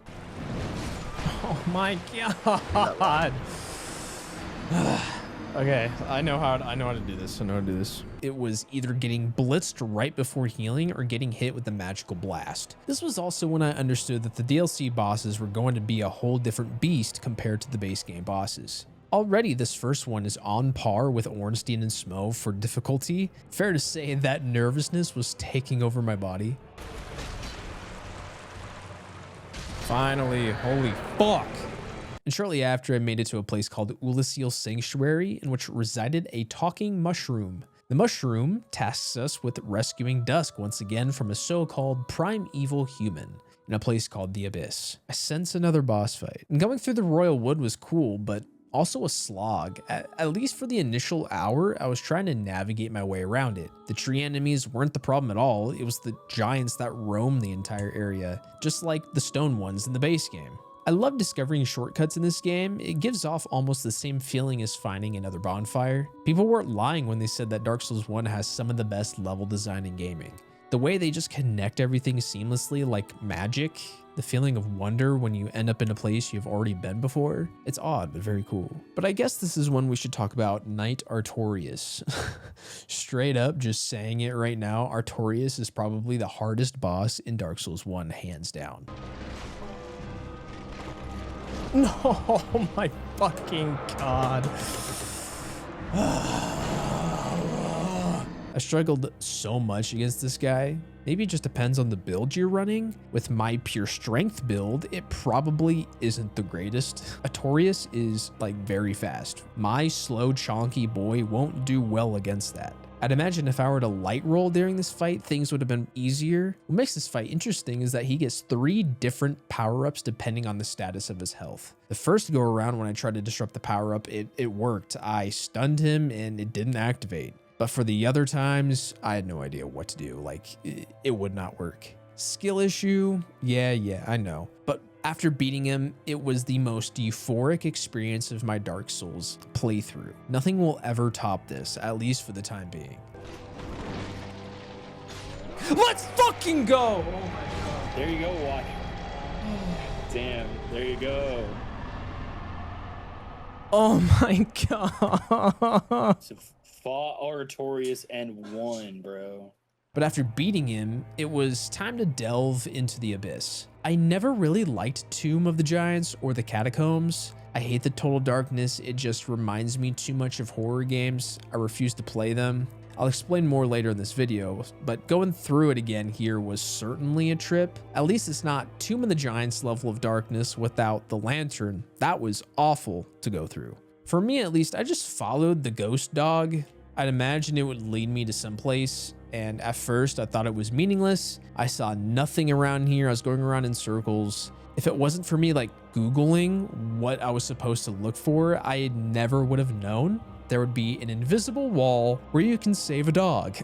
Oh my god. Okay, I know how to do this. It was either getting blitzed right before healing or getting hit with the magical blast. This was also when I understood that the DLC bosses were going to be a whole different beast compared to the base game bosses. Already this first one is on par with Ornstein and Smo for difficulty. Fair to say that nervousness was taking over my body. Finally, holy fuck. And shortly after, I made it to a place called Ulysseal Sanctuary, in which resided a talking mushroom. The mushroom tasks us with rescuing Dusk once again from a so-called primeval human in a place called the Abyss. I sense another boss fight. And going through the Royal Wood was cool, but also a slog. At least for the initial hour, I was trying to navigate my way around it. The tree enemies weren't the problem at all. It was the giants that roam the entire area, just like the stone ones in the base game. I love discovering shortcuts in this game. It gives off almost the same feeling as finding another bonfire. People weren't lying when they said that Dark Souls 1 has some of the best level design in gaming. The way they just connect everything seamlessly like magic, the feeling of wonder when you end up in a place you've already been before, it's odd but very cool. But I guess this is when we should talk about Knight Artorias. Straight up, just saying it right now, Artorias is probably the hardest boss in Dark Souls 1, hands down. No, oh my fucking god. I struggled so much against this guy. Maybe it just depends on the build you're running. With my pure strength build, it probably isn't the greatest. Artorias is like very fast. My slow, chonky boy won't do well against that. I'd imagine if I were to light roll during this fight, things would have been easier. What makes this fight interesting is that he gets 3 different power-ups depending on the status of his health. The first go around when I tried to disrupt the power-up, it worked. I stunned him and it didn't activate. But for the other times, I had no idea what to do. Like, it would not work. Skill issue? Yeah, I know. But after beating him, it was the most euphoric experience of my Dark Souls playthrough. Nothing will ever top this, at least for the time being. Let's fucking go! Oh my god. There you go, watch. Damn, there you go. Oh my god. So fought Artorias and won, bro. But after beating him, it was time to delve into the abyss. I never really liked Tomb of the Giants or the Catacombs. I hate the total darkness. It just reminds me too much of horror games. I refuse to play them. I'll explain more later in this video, but going through it again here was certainly a trip. At least it's not Tomb of the Giants level of darkness without the lantern. That was awful to go through. For me at least, I just followed the ghost dog. I'd imagine it would lead me to someplace, and at first I thought it was meaningless. I saw nothing around here. I was going around in circles. If it wasn't for me like Googling what I was supposed to look for, I never would have known. There would be an invisible wall where you can save a dog.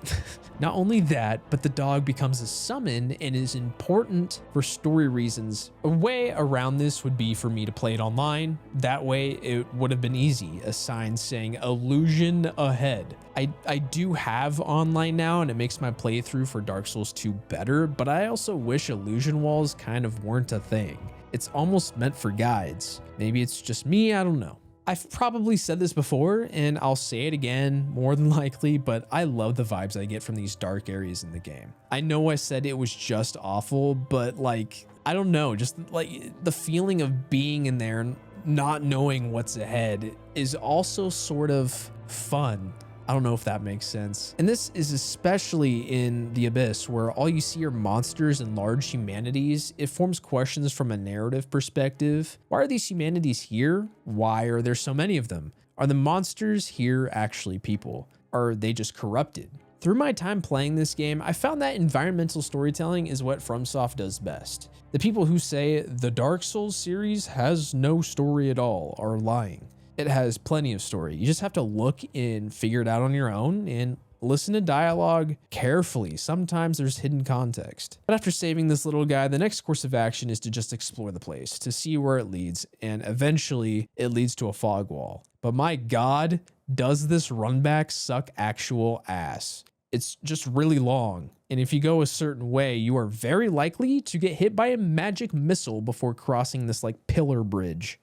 Not only that, but the dog becomes a summon and is important for story reasons. A way around this would be for me to play it online. That way it would have been easy. A sign saying illusion ahead. I do have online now and it makes my playthrough for Dark Souls 2 better, but I also wish illusion walls kind of weren't a thing. It's almost meant for guides. Maybe it's just me, I don't know. I've probably said this before and I'll say it again more than likely, but I love the vibes I get from these dark areas in the game. I know I said it was just awful, but like, I don't know, just like the feeling of being in there and not knowing what's ahead is also sort of fun. I don't know if that makes sense. And this is especially in the Abyss, where all you see are monsters and large humanities. It forms questions from a narrative perspective. Why are these humanities here? Why are there so many of them? Are the monsters here actually people? Are they just corrupted? Through my time playing this game, I found that environmental storytelling is what FromSoft does best. The people who say the Dark Souls series has no story at all are lying. It has plenty of story. You just have to look and figure it out on your own and listen to dialogue carefully. Sometimes there's hidden context. But after saving this little guy, the next course of action is to just explore the place, to see where it leads, and eventually it leads to a fog wall. But my god, does this run back suck actual ass. It's just really long, and if you go a certain way, you are very likely to get hit by a magic missile before crossing this like pillar bridge.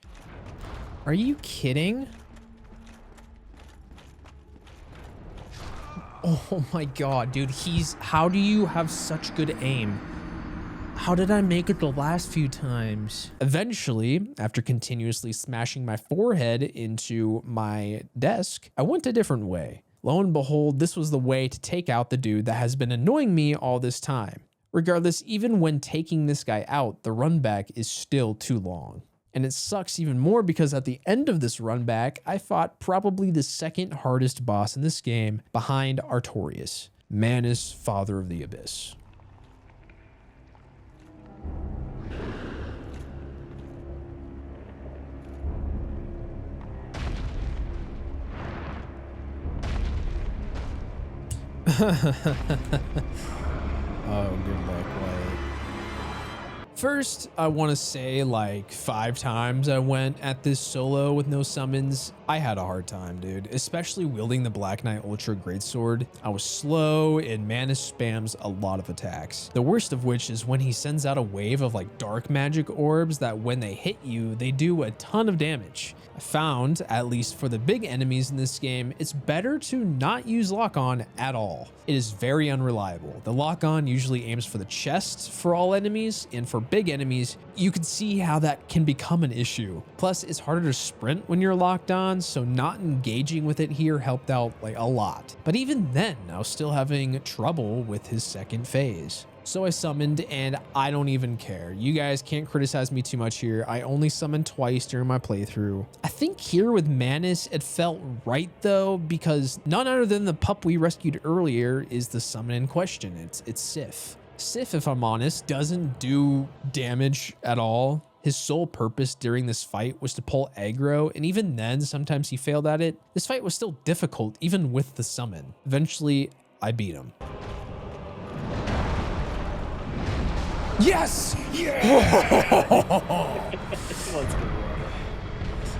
Are you kidding? Oh my god, dude, how do you have such good aim? How did I make it the last few times? Eventually, after continuously smashing my forehead into my desk, I went a different way. Lo and behold, this was the way to take out the dude that has been annoying me all this time. Regardless, even when taking this guy out, the run back is still too long. And it sucks even more because at the end of this run back, I fought probably the second hardest boss in this game behind Artorias, Manus, Father of the Abyss. Oh, good luck, Wyatt. First, I want to say like 5 times I went at this solo with no summons. I had a hard time, dude, especially wielding the Black Knight Ultra Greatsword. I was slow and Manus spams a lot of attacks. The worst of which is when he sends out a wave of like dark magic orbs that when they hit you, they do a ton of damage. I found, at least for the big enemies in this game, it's better to not use lock-on at all. It is very unreliable. The lock-on usually aims for the chest for all enemies, and for big enemies, you can see how that can become an issue. Plus, it's harder to sprint when you're locked on, so not engaging with it here helped out like a lot. But even then, I was still having trouble with his second phase. So I summoned, and I don't even care. You guys can't criticize me too much here. I only summoned twice during my playthrough. I think here with Manus, it felt right though, because none other than the pup we rescued earlier is the summon in question. It's Sif. Sif, if I'm honest, doesn't do damage at all. His sole purpose during this fight was to pull aggro, and even then, sometimes he failed at it. This fight was still difficult, even with the summon. Eventually, I beat him. Yes!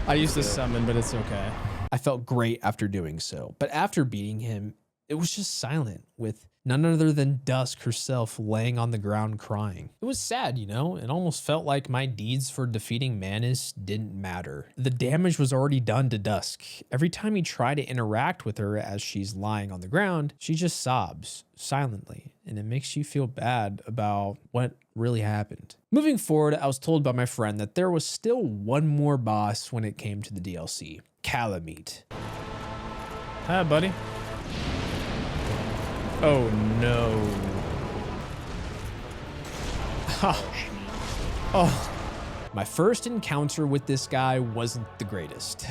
I used to summon, but it's okay. I felt great after doing so, but after beating him, it was just silent, with none other than Dusk herself laying on the ground crying. It was sad, you know? It almost felt like my deeds for defeating Manus didn't matter. The damage was already done to Dusk. Every time you try to interact with her as she's lying on the ground, she just sobs silently, and it makes you feel bad about what really happened. Moving forward, I was told by my friend that there was still one more boss when it came to the DLC, Calamite. Hi, buddy. Oh no. Oh. My first encounter with this guy wasn't the greatest.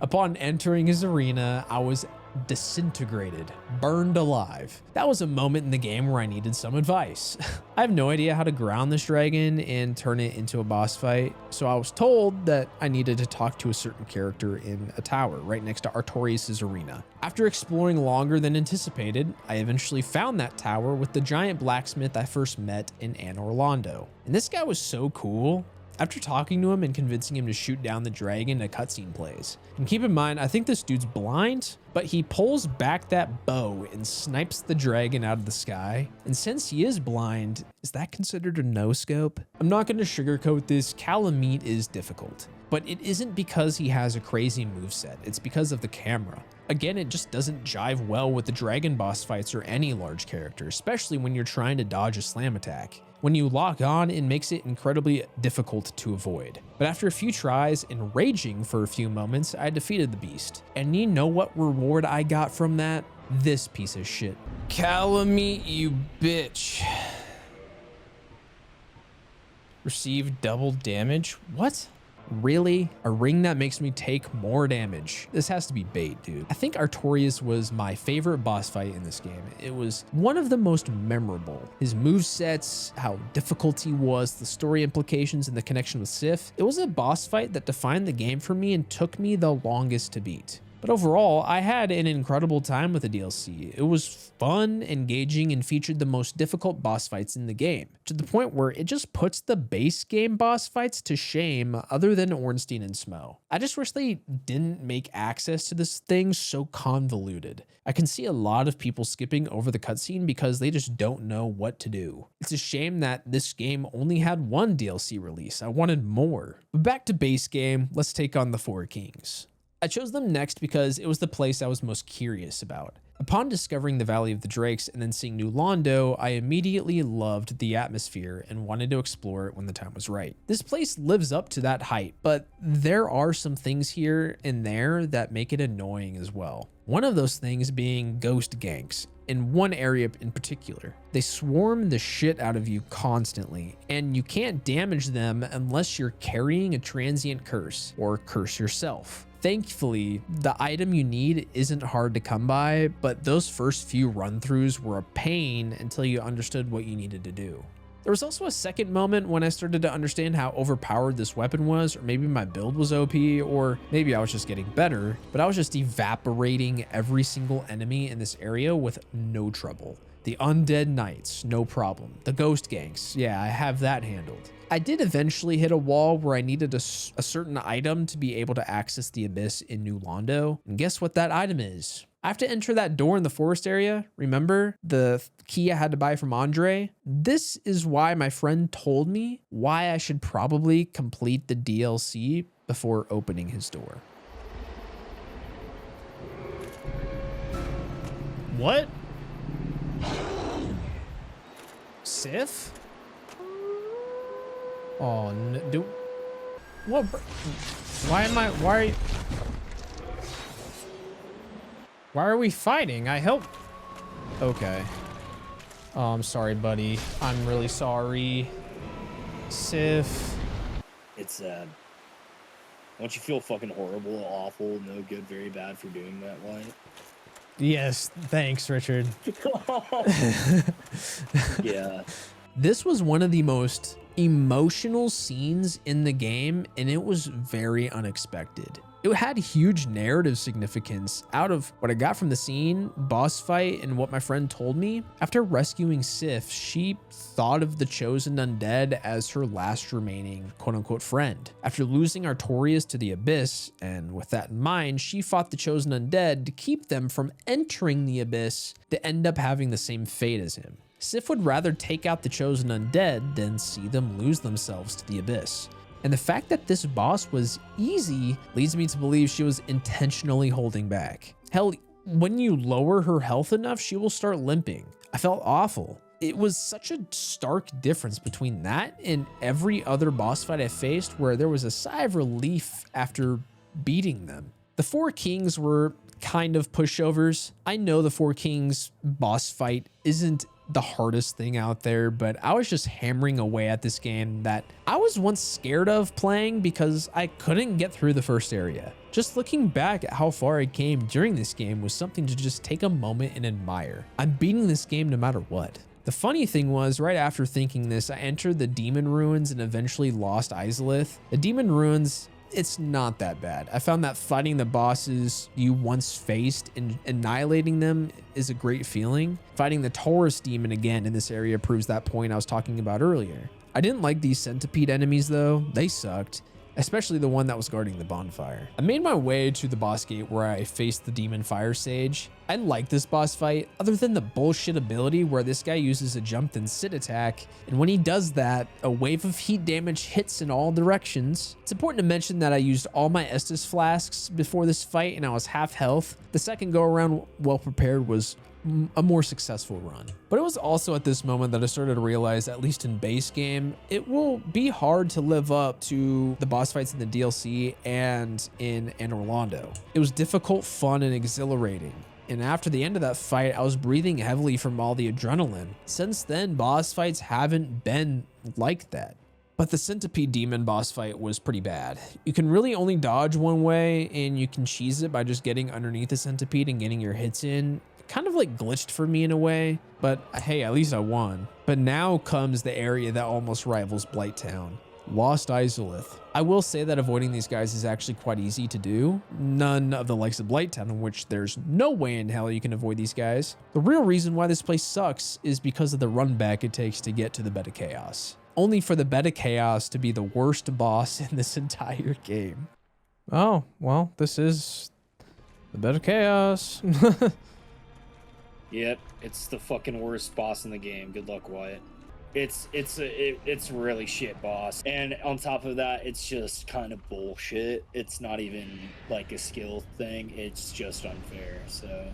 Upon entering his arena, I was disintegrated, burned alive. That was a moment in the game where I needed some advice. I have no idea how to ground this dragon and turn it into a boss fight, so I was told that I needed to talk to a certain character in a tower right next to Artorias' arena. After exploring longer than anticipated, I eventually found that tower with the giant blacksmith I first met in Anor Londo. And this guy was so cool. After talking to him and convincing him to shoot down the dragon, a cutscene plays. And keep in mind, I think this dude's blind, but he pulls back that bow and snipes the dragon out of the sky. And since he is blind, is that considered a no-scope? I'm not going to sugarcoat this, Calamite is difficult. But it isn't because he has a crazy moveset, it's because of the camera. Again, it just doesn't jive well with the dragon boss fights or any large character, especially when you're trying to dodge a slam attack. When you lock on, it makes it incredibly difficult to avoid. But after a few tries and raging for a few moments, I defeated the beast. And you know what reward I got from that? This piece of shit. Calamite, you bitch. Received double damage? What? Really? A ring that makes me take more damage? This has to be bait, dude. I think Artorias was my favorite boss fight in this game. It was one of the most memorable. His movesets, how difficult he was, the story implications, and the connection with Sif. It was a boss fight that defined the game for me and took me the longest to beat. But overall, I had an incredible time with the DLC. It was fun, engaging, and featured the most difficult boss fights in the game, to the point where it just puts the base game boss fights to shame other than Ornstein and Smo. I just wish they didn't make access to this thing so convoluted. I can see a lot of people skipping over the cutscene because they just don't know what to do. It's a shame that this game only had one DLC release. I wanted more. But back to base game, let's take on the Four Kings. I chose them next because it was the place I was most curious about. Upon discovering the Valley of the Drakes and then seeing New Londo, I immediately loved the atmosphere and wanted to explore it when the time was right. This place lives up to that hype, but there are some things here and there that make it annoying as well. One of those things being ghost ganks, in one area in particular. They swarm the shit out of you constantly, and you can't damage them unless you're carrying a transient curse or curse yourself. Thankfully, the item you need isn't hard to come by, but those first few run-throughs were a pain until you understood what you needed to do. There was also a second moment when I started to understand how overpowered this weapon was, or maybe my build was OP, or maybe I was just getting better, but I was just evaporating every single enemy in this area with no trouble. The undead knights, no problem. The ghost ganks, yeah, I have that handled. I did eventually hit a wall where I needed a certain item to be able to access the abyss in New Londo. And guess what that item is? I have to enter that door in the forest area. Remember the key I had to buy from Andre? This is why my friend told me why I should probably complete the DLC before opening his door. What? Sif? Oh, no, what? Why are we fighting? I help. Okay. Oh, I'm sorry, buddy. I'm really sorry. Sif. It's sad. Don't you feel fucking horrible, awful, no good, very bad for doing that, Wyatt? Yes, thanks, Richard. Yeah. This was one of the most emotional scenes in the game, and it was very unexpected. It had huge narrative significance out of what I got from the scene, boss fight, and what my friend told me. After rescuing Sif, she thought of the chosen undead as her last remaining quote-unquote friend. After losing Artorias to the abyss, and with that in mind, she fought the chosen undead to keep them from entering the abyss to end up having the same fate as him. Sif would rather take out the chosen undead than see them lose themselves to the abyss. And the fact that this boss was easy leads me to believe she was intentionally holding back. Hell, when you lower her health enough, she will start limping. I felt awful. It was such a stark difference between that and every other boss fight I faced where there was a sigh of relief after beating them. The Four Kings were kind of pushovers. I know the Four Kings boss fight isn't the hardest thing out there, but I was just hammering away at this game that I was once scared of playing because I couldn't get through the first area. Just looking back at how far I came during this game was something to just take a moment and admire. I'm beating this game no matter what. The funny thing was, right after thinking this, I entered the Demon Ruins and eventually lost Izalith. The Demon Ruins, it's not that bad. I found that fighting the bosses you once faced and annihilating them is a great feeling. Fighting the Taurus demon again in this area proves that point I was talking about earlier. I didn't like these centipede enemies though. They sucked, especially the one that was guarding the bonfire. I made my way to the boss gate where I faced the demon fire sage. I like this boss fight other than the bullshit ability where this guy uses a jump then sit attack, and when he does that, a wave of heat damage hits in all directions. It's important to mention that I used all my Estus flasks before this fight and I was half health. The second go around well prepared was a more successful run. But it was also at this moment that I started to realize, at least in base game, it will be hard to live up to the boss fights in the DLC and in Anor Londo. It was difficult, fun, and exhilarating. And after the end of that fight, I was breathing heavily from all the adrenaline. Since then, boss fights haven't been like that. But the Centipede Demon boss fight was pretty bad. You can really only dodge one way, and you can cheese it by just getting underneath the Centipede and getting your hits in. Kind of like glitched for me in a way, but hey, at least I won. But now comes the area that almost rivals Blighttown, Lost Izalith. I will say that avoiding these guys is actually quite easy to do. None of the likes of Blighttown, in which there's no way in hell you can avoid these guys. The real reason why this place sucks is because of the run back it takes to get to the Bed of Chaos. Only for the Bed of Chaos to be the worst boss in this entire game. Oh, well, this is the Bed of Chaos. Yep, it's the fucking worst boss in the game. Good luck, Wyatt. It's really shit boss, and on top of that, it's just kind of bullshit. It's not even like a skill thing. It's just unfair. So.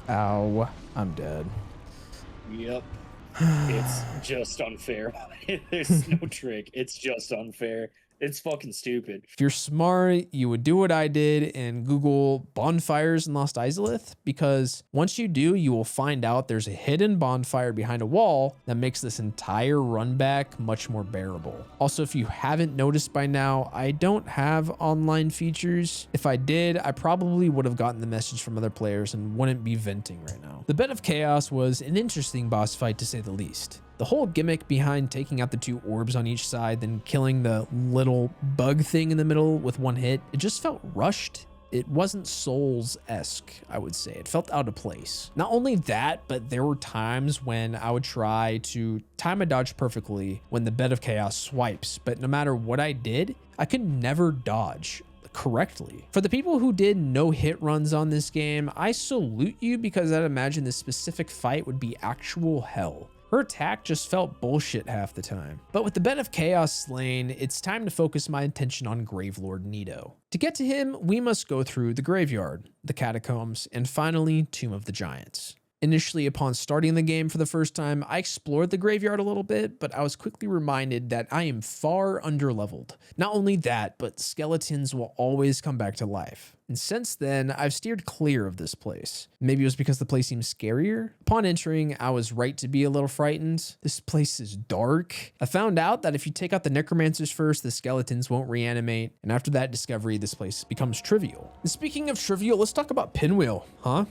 Ow, I'm dead. Yep. It's just unfair. There's no trick. It's just unfair. It's fucking stupid. If you're smart, you would do what I did and Google bonfires in Lost Izalith, because once you do, you will find out there's a hidden bonfire behind a wall that makes this entire run back much more bearable. Also, if you haven't noticed by now, I don't have online features. If I did, I probably would have gotten the message from other players and wouldn't be venting right now. The Bed of Chaos was an interesting boss fight to say the least. The whole gimmick behind taking out the two orbs on each side, then killing the little bug thing in the middle with one hit, it just felt rushed it wasn't Souls-esque, I would say. It felt out of place. Not only that, but there were times when I would try to time a dodge perfectly when the Bed of Chaos swipes, but no matter what I did, I could never dodge correctly. For the people who did no hit runs on this game, I salute you, because I'd imagine this specific fight would be actual hell. Her attack just felt bullshit half the time. But with the Bed of Chaos slain, it's time to focus my attention on Gravelord Nito. To get to him, we must go through the graveyard, the catacombs, and finally, Tomb of the Giants. Initially, upon starting the game for the first time, I explored the graveyard a little bit, but I was quickly reminded that I am far underleveled. Not only that, but skeletons will always come back to life. And since then, I've steered clear of this place. Maybe it was because the place seemed scarier. Upon entering, I was right to be a little frightened. This place is dark. I found out that if you take out the necromancers first, the skeletons won't reanimate. And after that discovery, this place becomes trivial. And speaking of trivial, let's talk about Pinwheel, huh?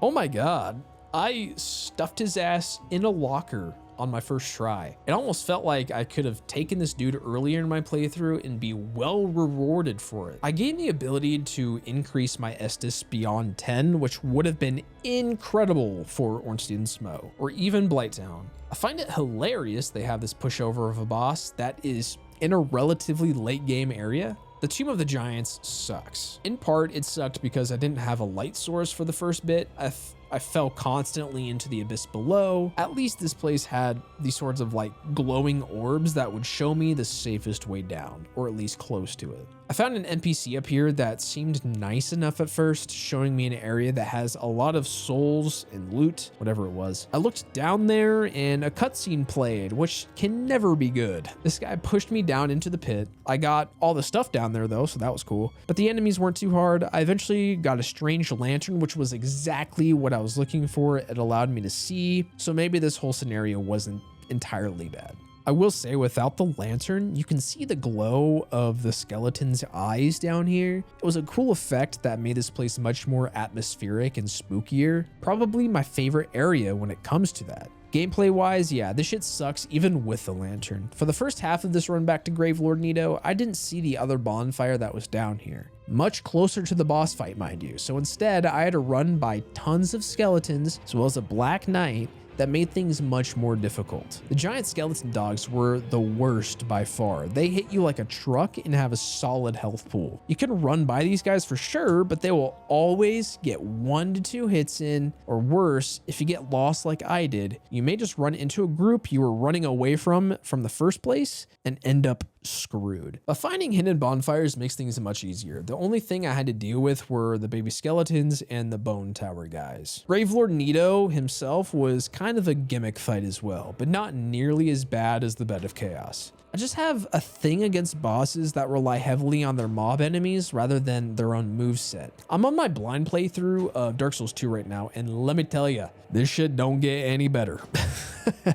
Oh my god, I stuffed his ass in a locker on my first try. It almost felt like I could have taken this dude earlier in my playthrough and be well rewarded for it. I gained the ability to increase my Estus beyond 10, which would have been incredible for Ornstein Smo or even Blighttown. I find it hilarious they have this pushover of a boss that is in a relatively late game area. The Tomb of the Giants sucks. In part, it sucked because I didn't have a light source for the first bit. I fell constantly into the abyss below. At least this place had these sorts of like glowing orbs that would show me the safest way down, or at least close to it. I found an NPC up here that seemed nice enough at first, showing me an area that has a lot of souls and loot, whatever it was. I looked down there and a cutscene played, which can never be good. This guy pushed me down into the pit. I got all the stuff down there though, so that was cool. But the enemies weren't too hard. I eventually got a strange lantern, which was exactly what I was looking for. It allowed me to see, so maybe this whole scenario wasn't entirely bad. I will say, without the lantern, you can see the glow of the skeleton's eyes down here. It was a cool effect that made this place much more atmospheric and spookier. Probably my favorite area when it comes to that. Gameplay wise, yeah, this shit sucks even with the lantern. For the first half of this run back to Gravelord Nito, I didn't see the other bonfire that was down here. Much closer to the boss fight, mind you. So instead, I had to run by tons of skeletons, as well as a Black Knight, that made things much more difficult. The giant skeleton dogs were the worst by far. They hit you like a truck and have a solid health pool. You can run by these guys for sure, but they will always get 1 to 2 hits in, or worse, if you get lost like I did, you may just run into a group you were running away from the first place and end up screwed. But finding hidden bonfires makes things much easier. The only thing I had to deal with were the baby skeletons and the bone tower guys. Gravelord Nito himself was kind of a gimmick fight as well, but not nearly as bad as the Bed of Chaos. I just have a thing against bosses that rely heavily on their mob enemies rather than their own moveset. I'm on my blind playthrough of Dark Souls 2 right now, and let me tell you, this shit don't get any better.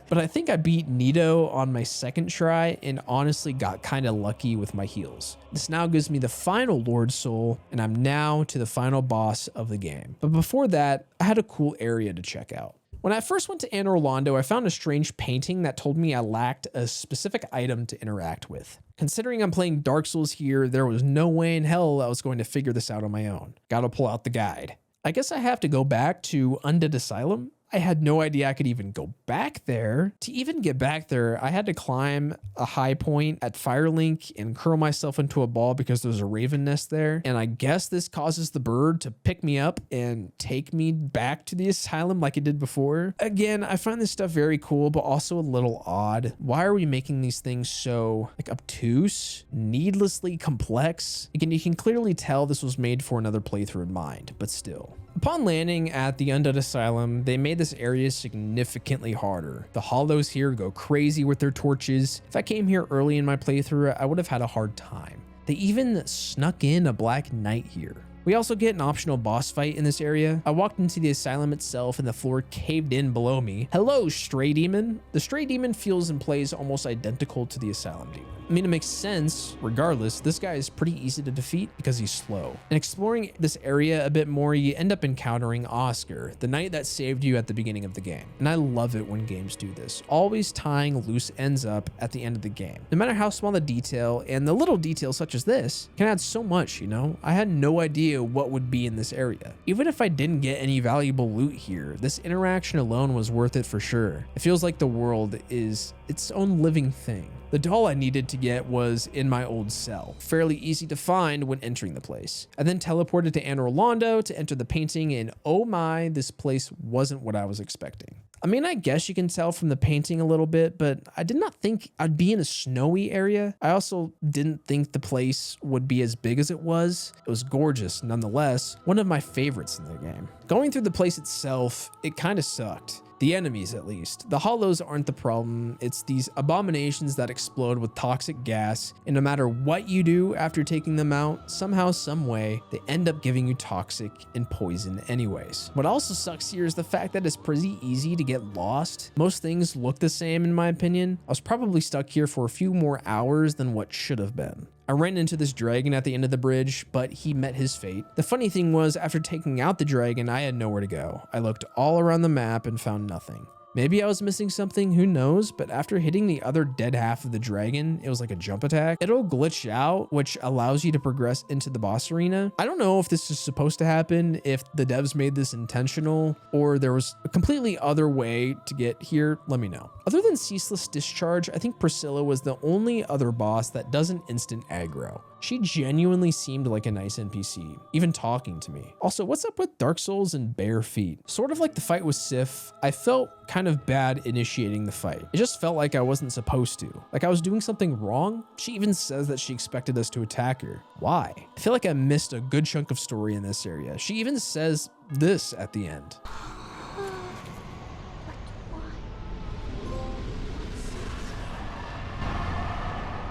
But I think I beat Nito on my second try and honestly got kind of lucky with my heals. This now gives me the final Lord Soul, and I'm now to the final boss of the game. But before that, I had a cool area to check out. When I first went to Anne Orlando, I found a strange painting that told me I lacked a specific item to interact with. Considering I'm playing Dark Souls here, there was no way in hell I was going to figure this out on my own. Gotta pull out the guide. I guess I have to go back to Undead Asylum. I had no idea I could even go back there. To even get back there, I had to climb a high point at Firelink and curl myself into a ball because there's a raven nest there. And I guess this causes the bird to pick me up and take me back to the asylum like it did before. Again, I find this stuff very cool, but also a little odd. Why are we making these things so obtuse, needlessly complex? Again, you can clearly tell this was made for another playthrough in mind, but still. Upon landing at the Undead Asylum, they made this area significantly harder. The hollows here go crazy with their torches. If I came here early in my playthrough, I would have had a hard time. They even snuck in a Black Knight here. We also get an optional boss fight in this area. I walked into the asylum itself and the floor caved in below me. Hello, Stray Demon. The Stray Demon feels and plays almost identical to the Asylum Demon. I mean, it makes sense. Regardless, this guy is pretty easy to defeat because he's slow. And exploring this area a bit more, you end up encountering Oscar, the knight that saved you at the beginning of the game. And I love it when games do this, always tying loose ends up at the end of the game. No matter how small the detail, and the little details such as this can add so much, you know? I had no idea what would be in this area. Even if I didn't get any valuable loot here, this interaction alone was worth it for sure. It feels like the world is its own living thing. The doll I needed to get was in my old cell, fairly easy to find when entering the place. I then teleported to Anne Rolando to enter the painting, and oh my, this place wasn't what I was expecting. I mean, I guess you can tell from the painting a little bit, but I did not think I'd be in a snowy area. I also didn't think the place would be as big as it was. It was gorgeous nonetheless, one of my favorites in the game. Going through the place itself, it kind of sucked. The enemies, at least. The hollows aren't the problem. It's these abominations that explode with toxic gas, and no matter what you do after taking them out, somehow, some way, they end up giving you toxic and poison anyways. What also sucks here is the fact that it's pretty easy to get lost. Most things look the same in my opinion. I was probably stuck here for a few more hours than what should have been. I ran into this dragon at the end of the bridge, but he met his fate. The funny thing was, after taking out the dragon, I had nowhere to go. I looked all around the map and found nothing. Maybe I was missing something, who knows, but after hitting the other dead half of the dragon, it was like a jump attack. It'll glitch out, which allows you to progress into the boss arena. I don't know if this is supposed to happen, if the devs made this intentional, or there was a completely other way to get here. Let me know. Other than Ceaseless Discharge, I think Priscilla was the only other boss that doesn't instant aggro. She genuinely seemed like a nice NPC, even talking to me. Also, what's up with Dark Souls and bare feet? Sort of like the fight with Sif, I felt kind of bad initiating the fight. It just felt like I wasn't supposed to. Like I was doing something wrong. She even says that she expected us to attack her. Why? I feel like I missed a good chunk of story in this area. She even says this at the end.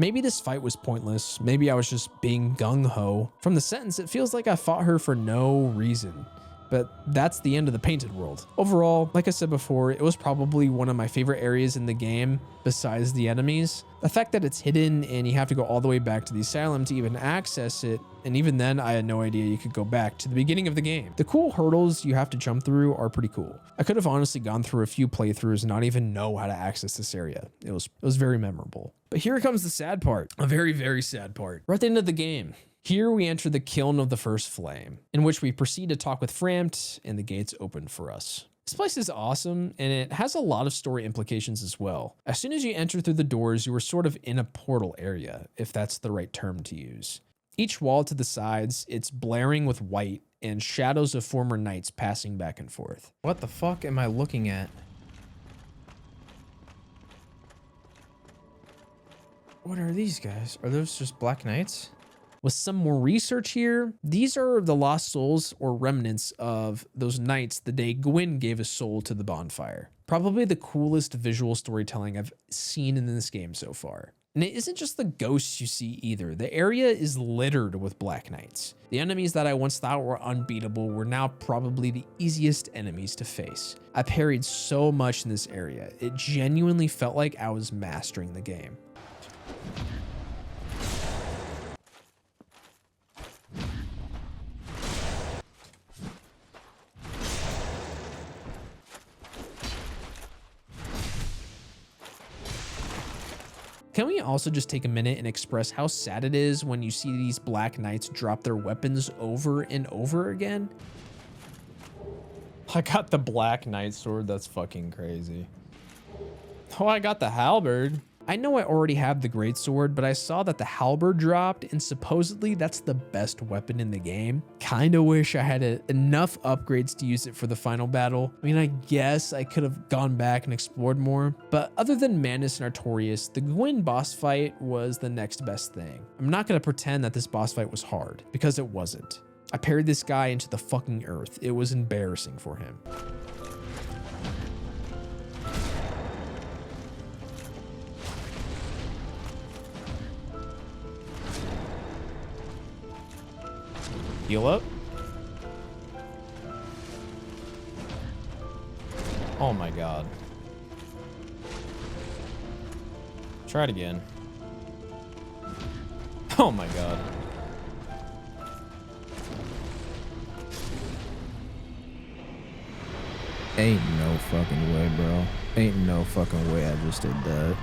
Maybe this fight was pointless. Maybe I was just being gung-ho. From the sentence, it feels like I fought her for no reason. But that's the end of the painted world. Overall, like I said before, it was probably one of my favorite areas in the game besides the enemies. The fact that it's hidden and you have to go all the way back to the asylum to even access it, and even then I had no idea you could go back to the beginning of the game. The cool hurdles you have to jump through are pretty cool. I could have honestly gone through a few playthroughs and not even know how to access this area. It was very memorable. But here comes the sad part, a very, very sad part. We're at the end of the game. Here we enter the Kiln of the First Flame, in which we proceed to talk with Frampt, and the gates open for us. This place is awesome, and it has a lot of story implications as well. As soon as you enter through the doors, you are sort of in a portal area, if that's the right term to use. Each wall to the sides, it's blaring with white, and shadows of former knights passing back and forth. What the fuck am I looking at? What are these guys? Are those just black knights? With some more research here, these are the lost souls or remnants of those knights the day Gwyn gave a soul to the bonfire. Probably the coolest visual storytelling I've seen in this game so far. And it isn't just the ghosts you see either. The area is littered with black knights. The enemies that I once thought were unbeatable were now probably the easiest enemies to face. I parried so much in this area. It genuinely felt like I was mastering the game. Can we also just take a minute and express how sad it is when you see these black knights drop their weapons over and over again? I got the black knight sword. That's fucking crazy. Oh, I got the halberd. I know I already have the greatsword, but I saw that the halberd dropped, and supposedly that's the best weapon in the game. Kinda wish I had enough upgrades to use it for the final battle. I mean, I guess I could have gone back and explored more, but other than Manus and Artorias, the Gwyn boss fight was the next best thing. I'm not gonna pretend that this boss fight was hard, because it wasn't. I parried this guy into the fucking earth. It was embarrassing for him. Heal up. Oh my god. Try it again. Oh my god. Ain't no fucking way, bro. Ain't no fucking way I just did that.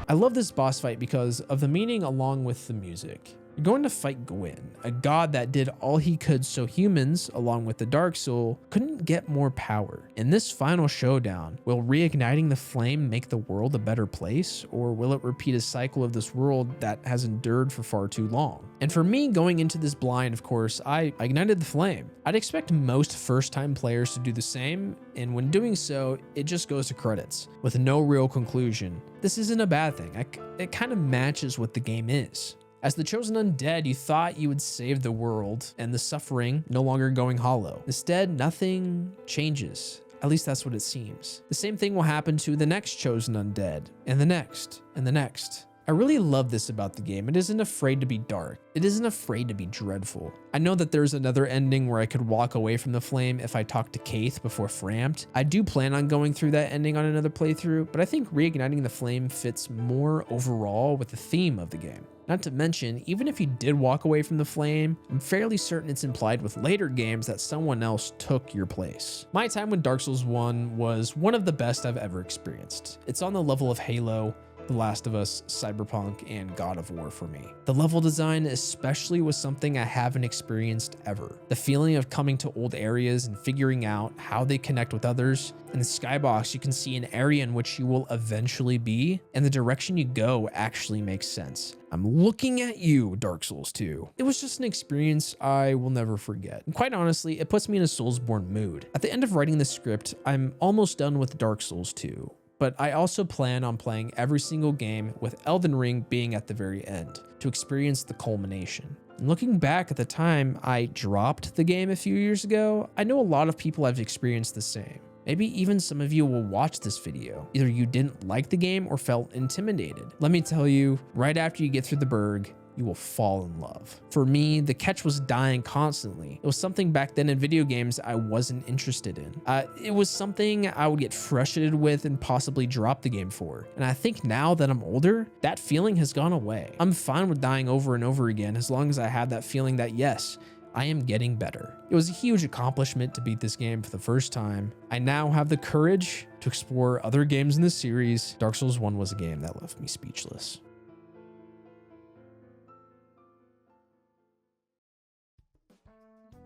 I love this boss fight because of the meaning along with the music. You're going to fight Gwyn, a god that did all he could so humans, along with the Dark Soul, couldn't get more power. In this final showdown, will reigniting the flame make the world a better place, or will it repeat a cycle of this world that has endured for far too long? And for me, going into this blind, of course, I ignited the flame. I'd expect most first-time players to do the same, and when doing so, it just goes to credits, with no real conclusion. This isn't a bad thing. It kind of matches what the game is. As the chosen undead, you thought you would save the world and the suffering no longer going hollow. Instead, nothing changes. At least that's what it seems. The same thing will happen to the next chosen undead, and the next, and the next. I really love this about the game. It isn't afraid to be dark. It isn't afraid to be dreadful. I know that there's another ending where I could walk away from the flame if I talked to Kaith before Framped. I do plan on going through that ending on another playthrough, but I think reigniting the flame fits more overall with the theme of the game. Not to mention, even if you did walk away from the flame, I'm fairly certain it's implied with later games that someone else took your place. My time with Dark Souls 1 was one of the best I've ever experienced. It's on the level of Halo, The Last of Us, Cyberpunk, and God of War for me. The level design especially was something I haven't experienced ever. The feeling of coming to old areas and figuring out how they connect with others. In the skybox, you can see an area in which you will eventually be, and the direction you go actually makes sense. I'm looking at you, Dark Souls 2. It was just an experience I will never forget. And quite honestly, it puts me in a Soulsborne mood. At the end of writing the script, I'm almost done with Dark Souls 2. But I also plan on playing every single game with Elden Ring being at the very end to experience the culmination. And looking back at the time I dropped the game a few years ago, I know a lot of people have experienced the same. Maybe even some of you will watch this video. Either you didn't like the game or felt intimidated. Let me tell you, right after you get through the Berg, you will fall in love. For me, the catch was dying constantly. It was something back then in video games I wasn't interested in. It was something I would get frustrated with and possibly drop the game for. And I think now that I'm older, that feeling has gone away. I'm fine with dying over and over again as long as I have that feeling that yes, I am getting better. It was a huge accomplishment to beat this game for the first time. I now have the courage to explore other games in the series. Dark Souls 1 was a game that left me speechless.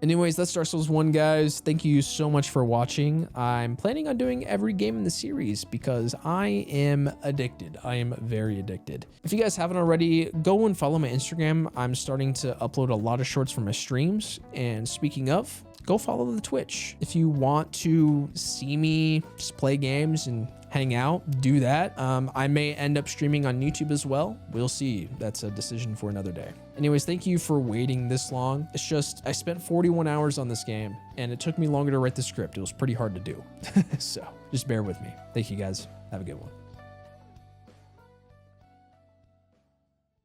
Anyways, that's Dark Souls 1, guys. Thank you so much for watching. I'm planning on doing every game in the series because I am addicted. I am very addicted. If you guys haven't already, go and follow my Instagram. I'm starting to upload a lot of shorts from my streams. And speaking of, go follow the Twitch. If you want to see me just play games and hang out, do that. I may end up streaming on YouTube as well. We'll see. That's a decision for another day. Anyways, thank you for waiting this long. It's just, I spent 41 hours on this game and it took me longer to write the script. It was pretty hard to do. So just bear with me. Thank you guys. Have a good one.